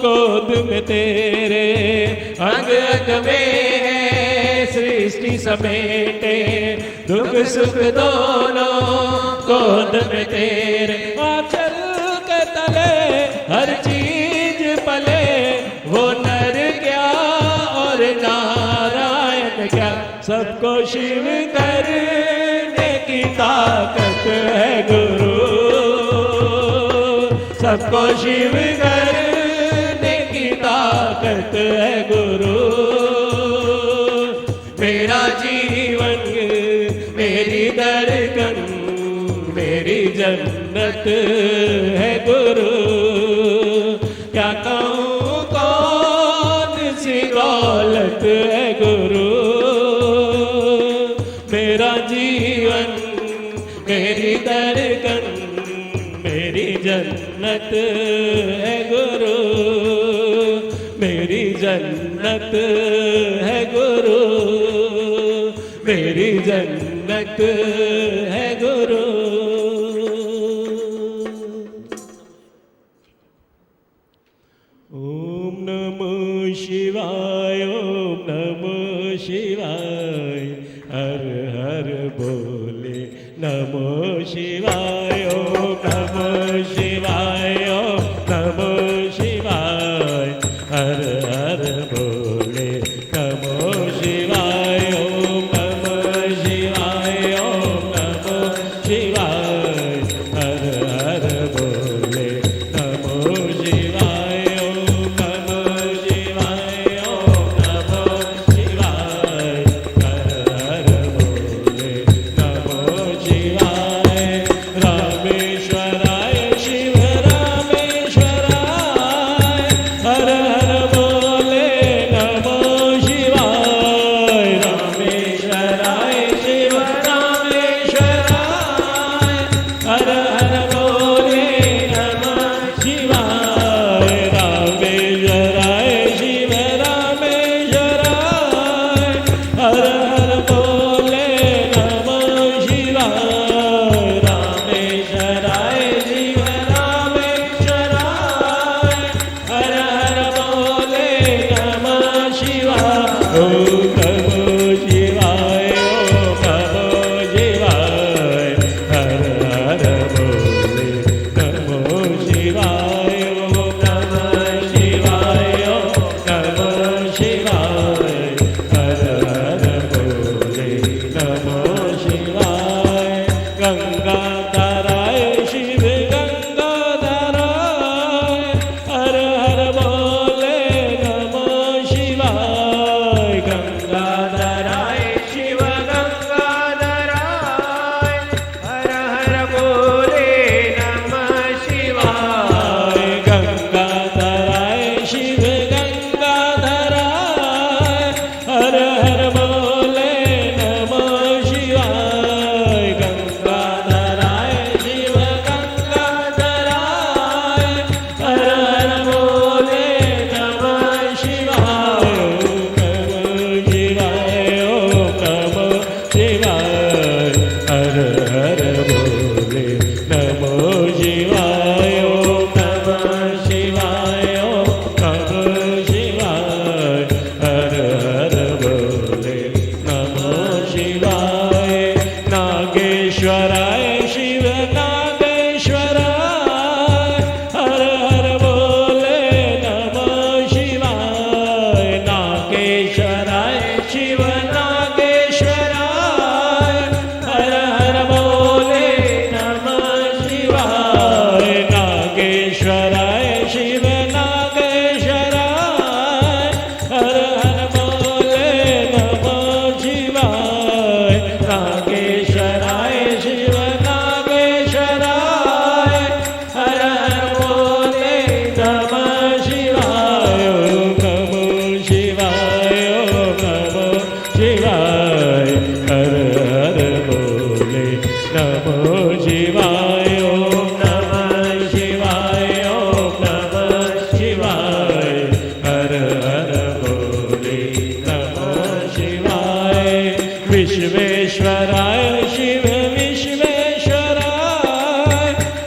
गोद में तेरे। अंग अंग में है सृष्टि समेटे, दुख सुख दोनों गोद में तेरे। आंचल के तले हर चीज पले, वो नर क्या और नारायण क्या, सबको शिव करने की ताकत है गुरु। सबको शिव करने की ताकत है गुरु। मेरा जीवन मेरी धड़कन मेरी जन्नत है गुरु। क्या कहूँ कौन सी दौलत है गुरु, मेरा जीवन मेरी धड़कन मेरी जन्नत है गुरु, मेरी जन्नत है गुरु, मेरी जन्नत है गुरु। ओम नमो शिवाय, ओम नमो शिवाय, हर हर बोले नमो शिवाय, ओम नमो शिवाय, ओम नमो शिवाय, हर हर बोले नमो शिवाय, ओम नमो शिवाय, ओम नमो शिवाय, हर हर बोले नमो शिवाय, ओम नमो शिवाय, ओम नमो शिवाय, हर हर बोले नमो शिवाय। रामेश्वराय शिव रामेश्वराय, हर हर बोले नमो शिवाय। रामेश्वराय शिव रामेश्वराय, हर हर बोले नमः शिवाय। रामेश्वराय शिव रामेश्वराय, हर हर बोले नमः शिवाय। रामेश्वराय शिव रामेश्वराय, हर हर बोले नमः शिवाय। ओम नमो शिवाय, ओम नमो शिवाय, हर हर बोले नमो शिवाय। ओम नमः शिवाय, ओम नमो शिवाय, हर हर बोले नमो शिवाय। गंगाधराय शिव गंगाधराय, हर हर बोले नमो शिवाय। गंगाधराय शिव गंगाधराय, हर हर बोले नमः शिवाय। गंगाधराय शिव गंगाधराय, हर हर बोले नमः शिवाय। गंगाधराय शिव गंगाधराय, हर हर बोले नमः शिवाय। ओम नमो शिवाय, ओम नमो शिवाय, हर हर बोले नमो शिवाय। नागेश्वराय शिव नागेश्वराय, हर हर बोले नमो शिवाय। नागेश्वराय शिव नागेश्वराय, हर हर बोले नमः शिवाय। नागेश्वराय शिव नागेश्वराय, हर हर बोले नमः शिवाय। नागेश्वराय शिव नागेश्वराय, हर हर बोले नमः शिवाय। ओम नमो शिवाय, ओम नमो शिवाय, हर हर बोले नमो शिवाय। ओम नमः शिवाय, ओम नमः शिवाय, हर हर बोले नमो शिवाय। विश्वेश्वराय शिव विश्वेश्वराय,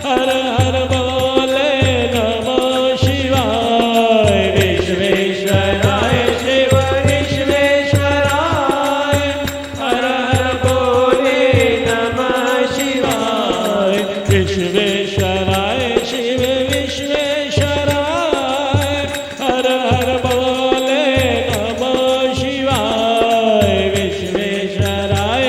हर हर बोले नमो शिवाय। विश्वेश्वराय शिव विश्वेश्वराय, हर हर बोले नमः शिवाय। विश्वेश्वराय शिव विश्वेश्वराय, हर हर बोले नमो शिवाय। विश्वेश्वराय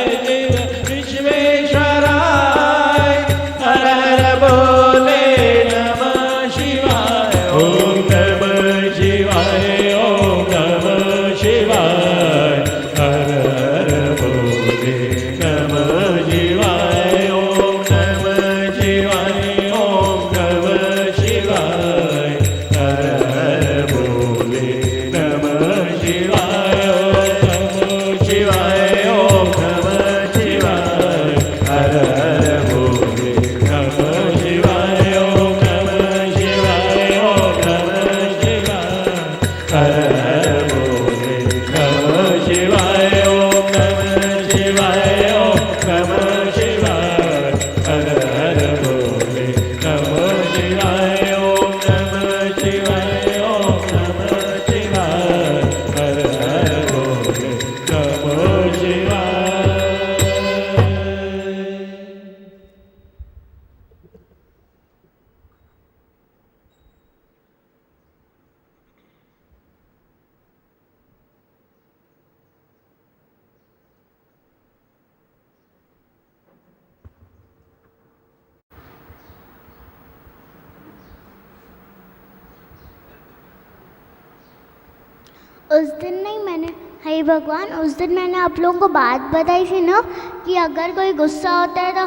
उस दिन नहीं, मैंने हे भगवान, उस दिन मैंने आप लोगों को बात बताई थी ना कि अगर कोई गुस्सा होता है तो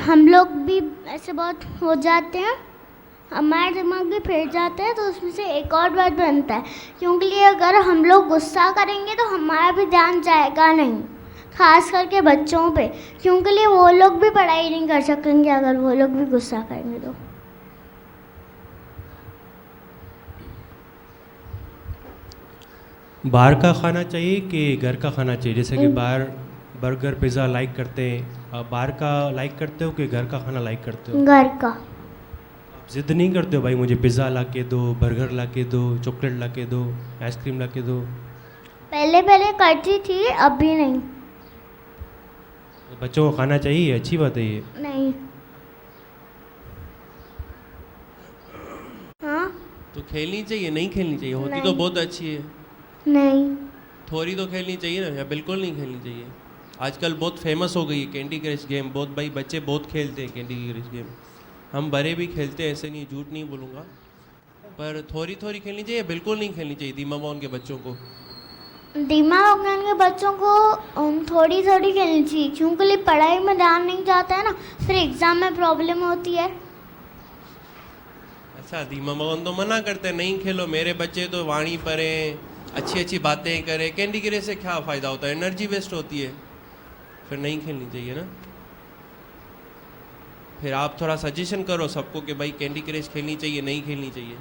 हम लोग भी ऐसे बहुत हो जाते हैं, हमारा दिमाग भी फिर जाता है। तो उसमें से एक और बात बनता है, क्योंकि अगर हम लोग गुस्सा करेंगे तो हमारा भी ध्यान जाएगा नहीं, खास करके बच्चों पे, क्योंकि वो लोग भी पढ़ाई नहीं कर सकेंगे अगर वो लोग भी गुस्सा करेंगे तो। बाहर का खाना चाहिए कि घर का खाना चाहिए? जैसे कि बाहर बर्गर पिज़्ज़ा लाइक करते हैं, आप बाहर का लाइक करते हो कि घर का खाना लाइक करते हो? घर का। आप जिद नहीं करते हो भाई मुझे पिज़्ज़ा ला के दो, बर्गर ला के दो, चॉकलेट ला के दो, आइसक्रीम ला के दो? पहले करती थी, अभी नहीं। बच्चों को खाना चाहिए, अच्छी बात है ये। नहीं। हाँ। तो खेलनी चाहिए, नहीं खेलनी चाहिए? होती नहीं। तो बहुत अच्छी है। नहीं। थोड़ी तो खेलनी चाहिए ना, या बिल्कुल नहीं खेलनी चाहिए? आजकल बहुत फेमस हो गई है कैंडी क्रश गेम, बहुत भाई बच्चे बहुत खेलते हैं कैंडी क्रश गेम, हम बड़े भी खेलते हैं, ऐसे नहीं, झूठ नहीं बोलूँगा, पर थोड़ी थोड़ी खेलनी चाहिए, बिल्कुल नहीं खेलनी चाहिए दीमाबान के बच्चों को? दिमाग के बच्चों को थोड़ी थोड़ी खेलनी चाहिए, क्योंकि पढ़ाई में ध्यान नहीं जाता है ना, फिर एग्ज़ाम में प्रॉब्लम होती है। अच्छा, दीमाबान तो मना करते हैं नहीं खेलो, मेरे बच्चे तो वाणी पढ़ें, अच्छी अच्छी बातें करें, कैंडी क्रश से क्या फ़ायदा होता है, एनर्जी वेस्ट होती है, फिर नहीं खेलनी चाहिए ना। फिर आप थोड़ा सजेशन करो सबको कि भाई कैंडी क्रश खेलनी चाहिए, नहीं खेलनी चाहिए,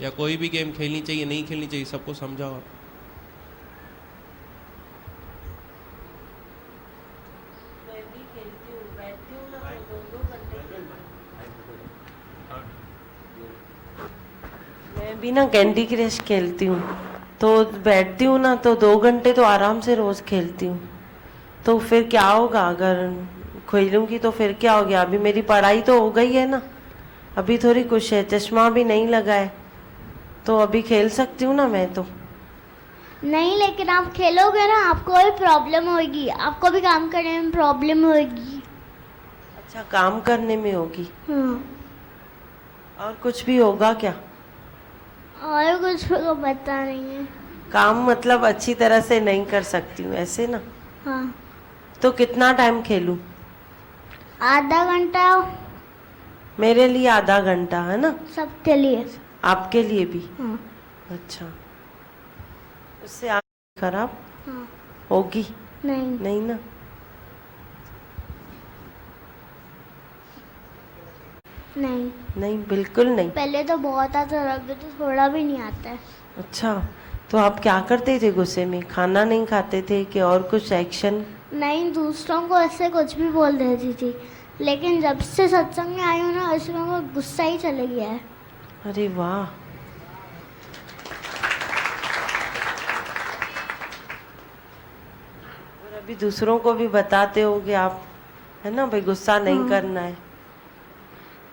या कोई भी गेम खेलनी चाहिए, नहीं खेलनी चाहिए, सबको समझाओ। मैं भी ना कैंडी क्रश खेलती हूँ, तो बैठती हूँ ना तो 2 घंटे तो आराम से रोज़ खेलती हूँ। तो फिर क्या होगा अगर खेलूँगी तो फिर क्या हो गया? अभी मेरी पढ़ाई तो हो गई है ना, अभी थोड़ी कुछ है, चश्मा भी नहीं लगा है, तो अभी खेल सकती हूँ ना मैं तो। नहीं, लेकिन आप खेलोगे ना आपको भी प्रॉब्लम होगी, आपको भी काम करने में प्रॉब्लम होगी। अच्छा, काम करने में होगी? हाँ। और कुछ भी होगा क्या? और कुछ को पता नहीं है। काम मतलब अच्छी तरह से नहीं कर सकती हूँ, ऐसे ना? हाँ। तो कितना टाइम खेलूँ? आधा घंटा। मेरे लिए आधा घंटा है ना? सबके लिए। आपके लिए भी? हाँ। अच्छा, उससे आँख खराब हाँ। होगी? नहीं। नहीं ना? नहीं। नहीं, बिल्कुल नहीं। पहले तो बहुत आता था, अभी तो थोड़ा भी नहीं आता है। अच्छा, तो आप क्या करते थे गुस्से में? खाना नहीं खाते थे कि और कुछ एक्शन? नहीं, दूसरों को ऐसे कुछ भी बोल देती थी, लेकिन जब से सत्संग में आई हूँ ना, उसमें वो गुस्सा ही चले गया है। अरे वाह, और अभी दूसरों को भी बताते होगे आप, है ना भाई, गुस्सा नहीं करना है।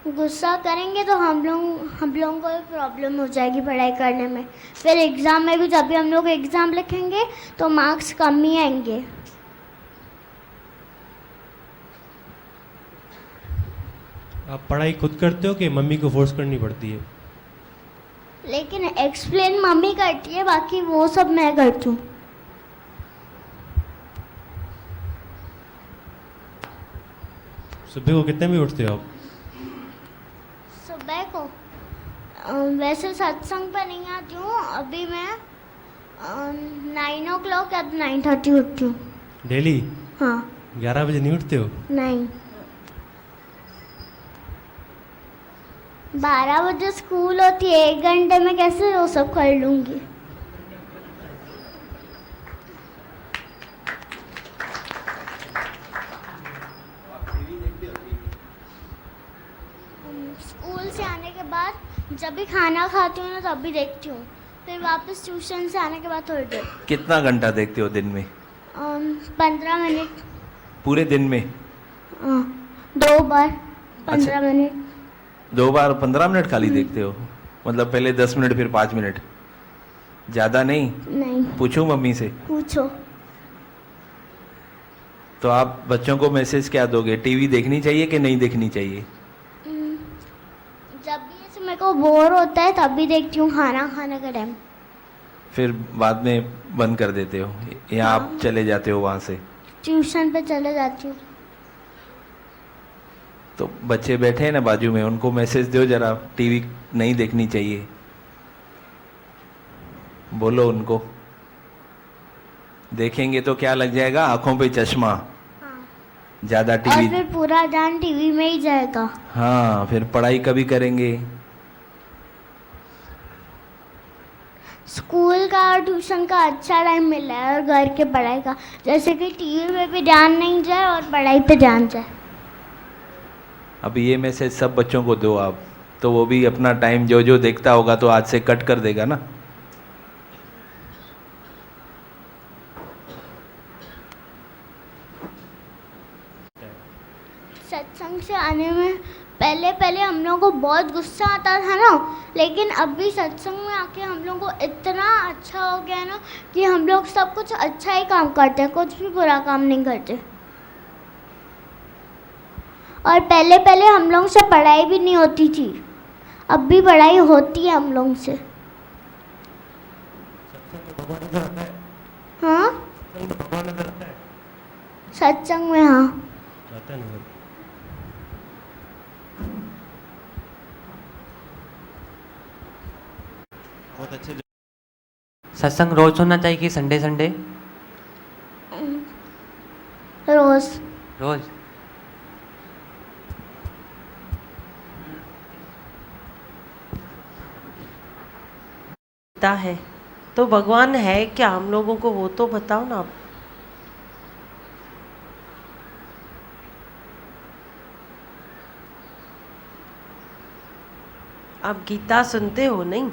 गुस्सा करेंगे तो हम लोगों को भी प्रॉब्लम हो जाएगी पढ़ाई करने में, फिर एग्ज़ाम में भी जब भी हम लोग एग्ज़ाम लिखेंगे तो मार्क्स कम ही आएंगे। आप पढ़ाई खुद करते हो कि मम्मी को फोर्स करनी पड़ती है? लेकिन एक्सप्लेन मम्मी करती है, बाकी वो सब मैं करती हूँ। सुबह को कितने बजे उठते हो आप? सुबह को वैसे सत्संग पर नहीं आती हूँ, अभी मैं 9 o'clock या 9:30 उठती हूँ। डेली? हाँ। 11 बजे नहीं उठते हो? नहीं, 12 बजे स्कूल होती है, 1 घंटे में कैसे वो सब कर लूँगी। स्कूल से आने के बाद जब भी खाना खाती हूँ ना तब भी देखती हूँ, फिर वापस ट्यूशन से आने के बाद थोड़ी देर। कितना घंटा देखते हो दिन में? 15 मिनट। पूरे दिन में? 2 बार 15 मिनट। 2 बार 15 मिनट खाली देखते हो? मतलब पहले 10 मिनट फिर 5 मिनट, ज़्यादा नहीं? नहीं। पूछूं मम्मी से? पूछो। तो आप बच्चों को मैसेज क्या दोगे? टीवी देखनी चाहिए कि नहीं देखनी चाहिए? जब भी ऐसे मेरे को बोर होता है तब भी देखती हूँ, खाना खाने के टाइम। फिर बाद में बंद कर देते हो या आप चले जाते हो वहाँ से? ट्यूशन पे चले जाती हूँ। तो बच्चे बैठे हैं ना बाजू में, उनको मैसेज दो जरा, टीवी नहीं देखनी चाहिए, बोलो उनको। देखेंगे तो क्या लग जाएगा? आंखों पे चश्मा। ज्यादा और टीवी, फिर पूरा ध्यान टीवी में ही जाएगा। हाँ, फिर पढ़ाई कभी करेंगे? स्कूल का और ट्यूशन का अच्छा टाइम मिला है और घर के पढ़ाई का, जैसे कि टीवी में भी ध्यान नहीं जाए और पढ़ाई पे ध्यान जाए। अब ये मैसेज सब बच्चों को दो आप, तो वो भी अपना टाइम जो जो देखता होगा तो आज से कट कर देगा ना। सत्संग से आने में पहले हम लोगों को बहुत गुस्सा आता था ना, लेकिन अभी सत्संग में आके हम लोग को इतना अच्छा हो गया ना कि हम लोग सब कुछ अच्छा ही काम करते हैं, कुछ भी बुरा काम नहीं करते। और पहले हम लोग से पढ़ाई भी नहीं होती थी, अब भी पढ़ाई होती है हम लोग से। हाँ, सत्संग में हाँ। बहुत अच्छे। सत्संग रोज होना चाहिए कि संडे संडे? रोज। रोज। है तो भगवान है क्या हम लोगों को वो तो बताओ ना आप। आप गीता सुनते हो नहीं?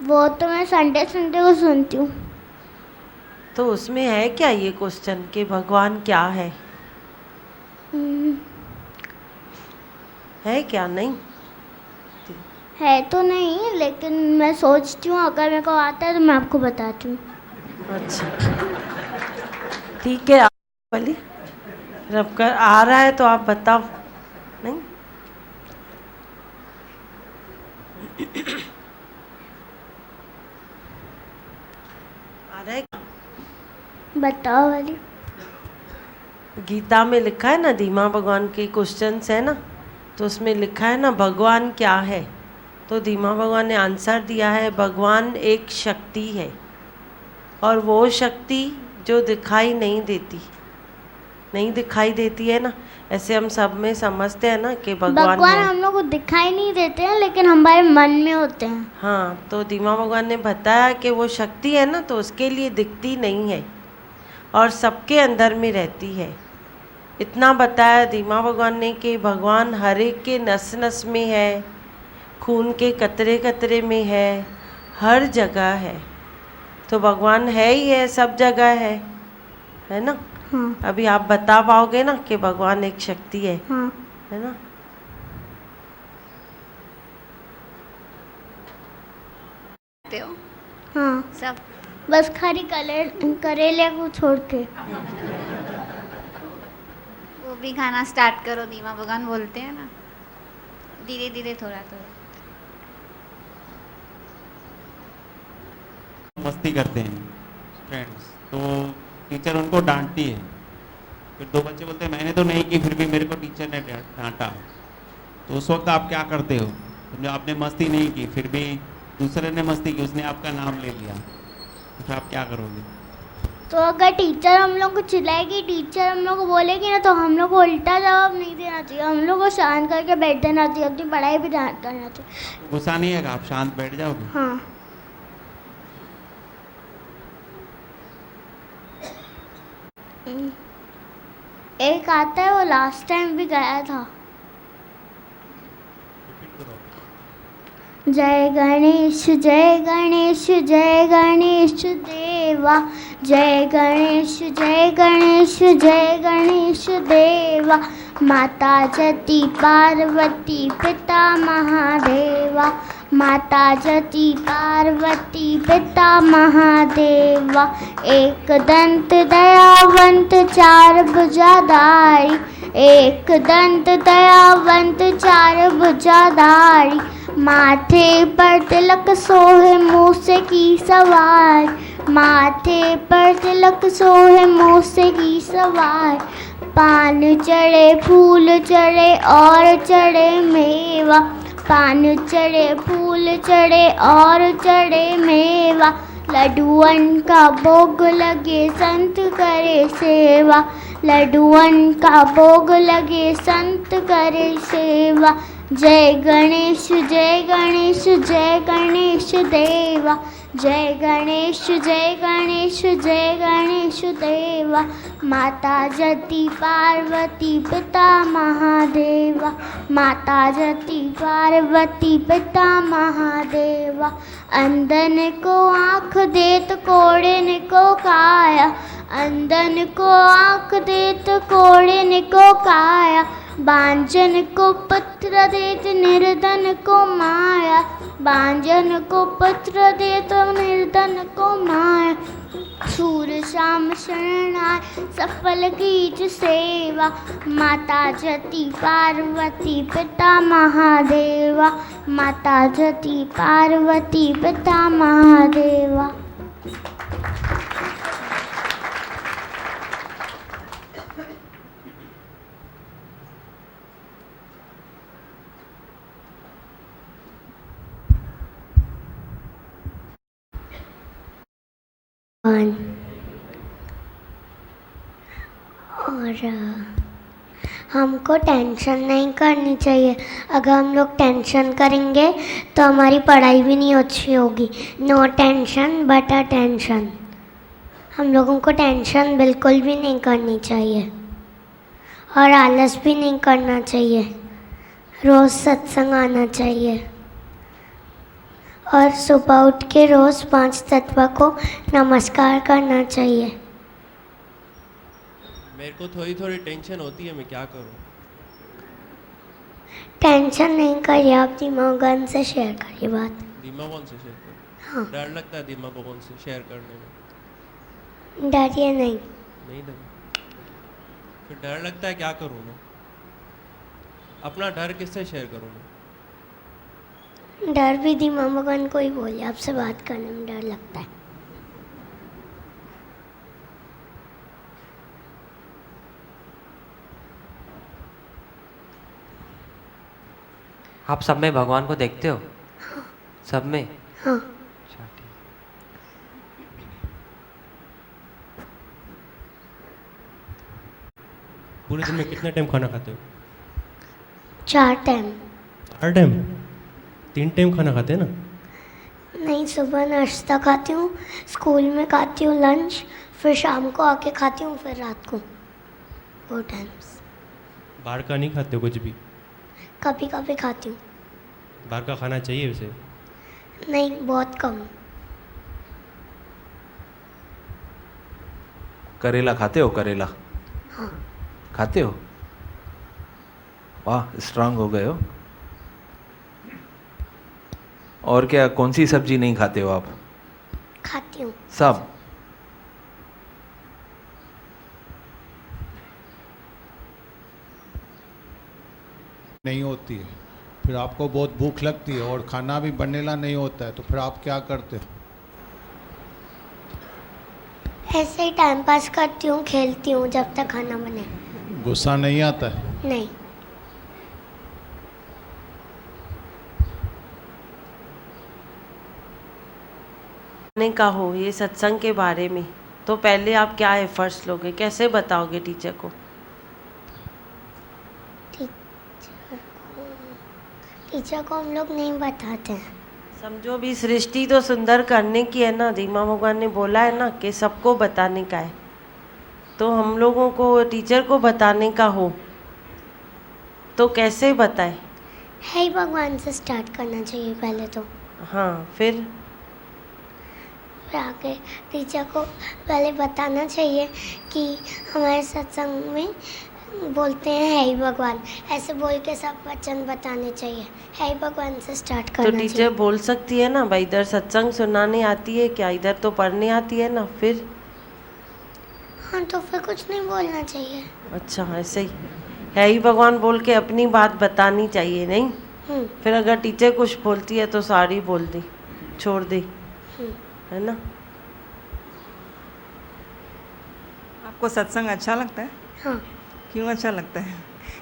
वो तो मैं संडे को सुनती हूँ। तो उसमें है क्या ये क्वेश्चन कि भगवान क्या है? है क्या? नहीं है तो नहीं, लेकिन मैं सोचती हूँ अगर मेरे को आता है तो मैं आपको बताती हूँ। अच्छा ठीक है, बोलिए। रब कर आ रहा है तो आप बताओ। नहीं आ रहा है? बताओ वाली। गीता में लिखा है ना, धीमा भगवान के क्वेश्चंस है ना, तो उसमें लिखा है ना भगवान क्या है, तो धीमा भगवान ने आंसर दिया है भगवान एक शक्ति है, और वो शक्ति जो दिखाई नहीं देती है ना, ऐसे हम सब में समझते हैं ना कि भगवान हम लोग को दिखाई नहीं देते हैं लेकिन हमारे मन में होते हैं। हाँ, तो धीमा भगवान ने बताया कि वो शक्ति है ना, तो उसके लिए दिखती नहीं है और सबके अंदर में रहती है। इतना बताया धीमा भगवान ने कि भगवान हर एक के नस नस में है, खून के कतरे कतरे में है, हर जगह है। तो भगवान है ही है, सब जगह है ना। हाँ। अभी आप बता पाओगे ना कि भगवान एक शक्ति है। हाँ। है ना। हाँ सब बस खाली करेले को छोड़ के। वो भी खाना स्टार्ट करो, धीमा भगवान बोलते हैं ना, धीरे धीरे थोड़ा थोड़ा। मस्ती करते हैं फ्रेंड्स, तो टीचर उनको डांटती है। फिर दो बच्चे बोलते हैं मैंने तो नहीं की, फिर भी मेरे को टीचर ने डांटा। तो उस वक्त आप क्या करते हो? समझो आपने मस्ती नहीं की, फिर भी दूसरे ने मस्ती की, उसने आपका नाम ले लिया, तो फिर आप क्या करोगे? तो अगर टीचर हम लोग को चिल्लाएगी, टीचर हम लोग को बोलेगी ना, तो हम लोग को उल्टा जवाब नहीं देना चाहिए, हम लोग को शांत करके बैठ जाना चाहिए, अपनी पढ़ाई भी ध्यान करना चाहिए। गुस्सा नहीं है, आप शांत बैठ जाओगे? हाँ। एक आता है, वो लास्ट टाइम भी गया था। जय गणेश जय गणेश जय गणेश देवा, जय गणेश जय गणेश जय गणेश देवा, माता जति पार्वती पिता महादेवा, माता जति पार्वती पिता महादेवा, एक दंत दयावंत चार भुजाधारी, एक दंत दयावंत चार भुजाधारी, माथे पर तिलक सोहे मूसे की सवार, माथे पर तिलक सोहे मूसे की सवार। पान चढ़े फूल चढ़े और चढ़े मेवा, पान चढ़े फूल चढ़े और चढ़े मेवा। लड्डुअन का भोग लगे संत करे सेवा, लड्डुअन का भोग लगे संत करे सेवा। जय गणेश जय गणेश जय गणेश देवा, जय गणेश जय गणेश जय गणेश देवा। माता जति पार्वती पिता महादेवा, माता जति पार्वती पिता महादेवा। अंधन को आँख देत कोढ़िन को काया, अंधन को आँख देत कोढ़िन को काया। बांझन को पत्र देत निर्धन को माया, बांझन को पत्र देत निर्धन को माया। सूर श्याम शरणाय सफल कीच सेवा, माता जति पार्वती पिता महादेवा, माता जति पार्वती पिता महादेवा। और हमको टेंशन नहीं करनी चाहिए। अगर हम लोग टेंशन करेंगे तो हमारी पढ़ाई भी नहीं अच्छी होगी। No tension but a tension. हम लोगों को टेंशन बिल्कुल भी नहीं करनी चाहिए और आलस भी नहीं करना चाहिए। रोज़ सत्संग आना चाहिए और सुबह उठ के रोज़ 5 तत्व को नमस्कार करना चाहिए। मेरे को थोड़ी थोड़ी टेंशन होती है, मैं क्या करूं? टेंशन नहीं करिए, आप दीमा भगवान से शेयर करिए बात। दीमा भगवान से शेयर करूं? हाँ। डर लगता है दीमा भगवान से शेयर करने में। डरिए नहीं। नहीं डर, फिर डर लगता है, क्या करूं मैं? अपना डर किससे शेयर करूं मैं? डर भी दीमा भगवान को ही बोलिए, आपसे बात करने में डर लगता है। आप सब में भगवान को देखते हो? हाँ। सब में? हाँ। अच्छा, ठीक। पूरे दिन में कितने टाइम खाना खाते हो? 4 टाइम। 4 टाइम? 3 टाइम खाना खाते हैं ना? नहीं, सुबह नाश्ता खाती हूँ, स्कूल में खाती हूँ लंच, फिर शाम को आके खाती हूँ, फिर रात को 4 टाइम्स। बाहर का नहीं खाते हो कुछ भी? कभी कभी खाती हूँ। बाहर का खाना चाहिए वैसे? नहीं, बहुत कम। करेला खाते हो? करेला हाँ। खाते हो? वाह, स्ट्रांग हो गए हो। और क्या, कौन सी सब्जी नहीं खाते हो आप? खाती हूँ सब? नहीं होती है, फिर आपको बहुत भूख लगती है और खाना भी बनेला नहीं होता है, तो फिर आप क्या करते हो? ऐसे ही टाइम पास करती हूँ, खेलती हूँ जब तक खाना बने। गुस्सा नहीं आता है? नहीं। का हो ये सत्संग के बारे में, तो पहले आप क्या एफर्ट्स लोगे, कैसे बताओगे टीचर को? टीचर को हम लोग नहीं बताते हैं। समझो भी सृष्टि तो सुंदर करने की है ना, दीमा भगवान ने बोला है ना कि सबको बताने का है, तो हम लोगों को टीचर को बताने का हो तो कैसे बताए? है भगवान से स्टार्ट करना चाहिए पहले तो। हाँ, फिर आके टीचर को पहले बताना चाहिए कि हमारे सत्संग में बोलते हैं है ही भगवान, ऐसे बोल के सब वचन बताने चाहिए। है ही भगवान से स्टार्ट करना तो टीचर चाहिए। बोल सकती है ना भाई, इधर सत्संग सुनाने आती है क्या, इधर तो पढ़ने आती है ना, फिर? हाँ, तो फिर कुछ नहीं बोलना चाहिए। अच्छा, ऐसे ही है ही भगवान बोल के अपनी बात बतानी चाहिए, नहीं? फिर अगर टीचर कुछ बोलती है तो सारी बोल दी, छोड़ दी, है ना। आपको सत्संग अच्छा लगता है? हाँ, क्यों अच्छा लगता है?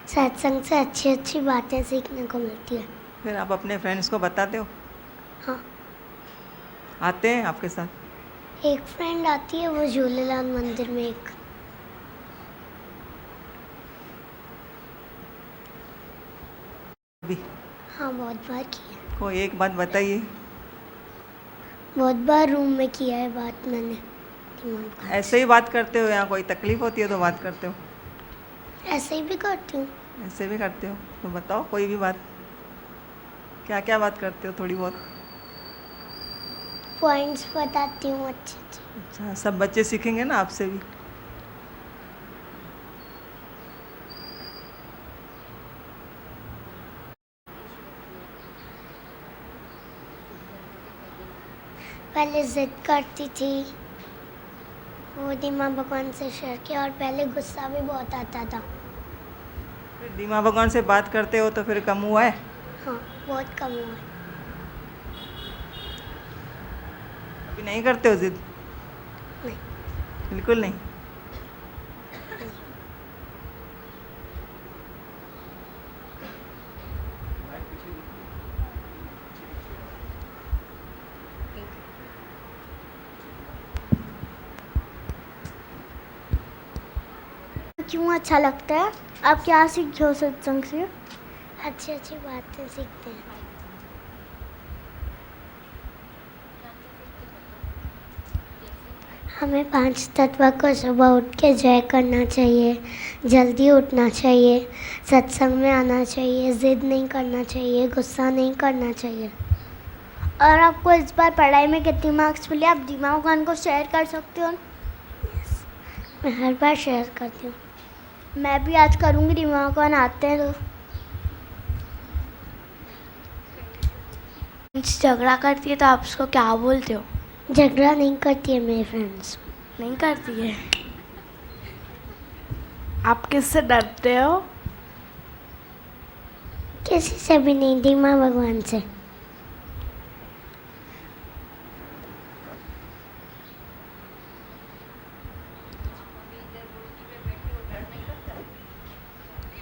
सत्संग से अच्छी अच्छी बातें सीखने को मिलती है। फिर आप अपने फ्रेंड्स को बताते हो? हाँ, आते हैं आपके साथ? एक फ्रेंड आती है, वो झूलेलाल मंदिर में एक। अभी हाँ, बहुत बार किया। कोई एक बात बताइए। बहुत बार रूम में किया है बात मैंने। दिमाग खराब। ऐसे ही बात करते हो या कोई तकलीफ होती है तो बात करते हो? ऐसे ही भी करती हूँ। ऐसे भी करते हो तो बताओ कोई भी बात। क्या क्या बात करते हो? थोड़ी बहुत। पॉइंट्स बताती हूँ अच्छे अच्छे। अच्छा, सब बच्चे सीखेंगे ना आपसे भी। पहले जिद करती थी, वो दीमा भगवान से शेयर किया, और पहले गुस्सा भी बहुत आता था। फिर दीमा भगवान से बात करते हो तो फिर कम हुआ है? हाँ, बहुत कम हुआ है। अभी नहीं करते हो जिद? नहीं, बिल्कुल नहीं। क्यों अच्छा लगता है? आप क्या सीखते हो सत्संग से? अच्छी अच्छी बातें सीखते हैं। हमें 5 तत्व को सुबह उठ के जय करना चाहिए, जल्दी उठना चाहिए, सत्संग में आना चाहिए, जिद नहीं करना चाहिए, गुस्सा नहीं करना चाहिए। और आपको इस बार पढ़ाई में कितने मार्क्स मिले, आप दीमा भगवान को शेयर कर सकते हो? मैं हर बार शेयर करती हूँ। मैं भी आज करूँगी, दीमा भगवान आते हैं तो। झगड़ा करती है तो आप उसको क्या बोलते हो? झगड़ा नहीं करती है मेरी फ्रेंड्स। नहीं करती है। आप किससे डरते हो? किसी से भी नहीं, दीमा भगवान से।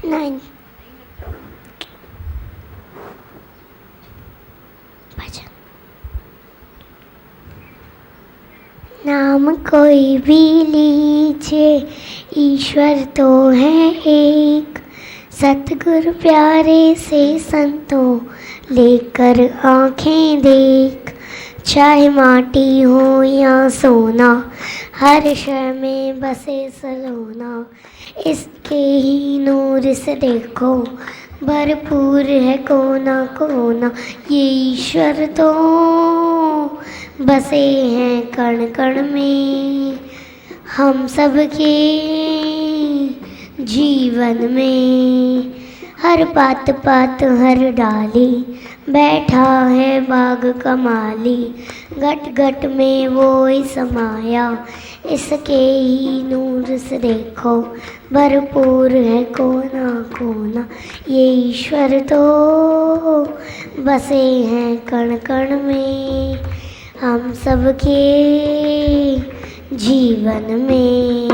नहीं, भजन। नाम कोई भी लीजिए, ईश्वर तो है एक, सतगुरु प्यारे से संतों लेकर आंखें देख। चाहे माटी हो या सोना, हर शय में बसे सलोना, इसके ही नूर से देखो भरपूर है कोना कोना। ये ईश्वर तो बसे हैं कण कण में, हम सबके जीवन में। हर बात पात हर डाली, बैठा है बाग कमाली, घट घट में वो ही समाया, इसके ही नूर से देखो भरपूर है कोना कोना। ये ईश्वर तो बसे हैं कण कण में, हम सबके जीवन में।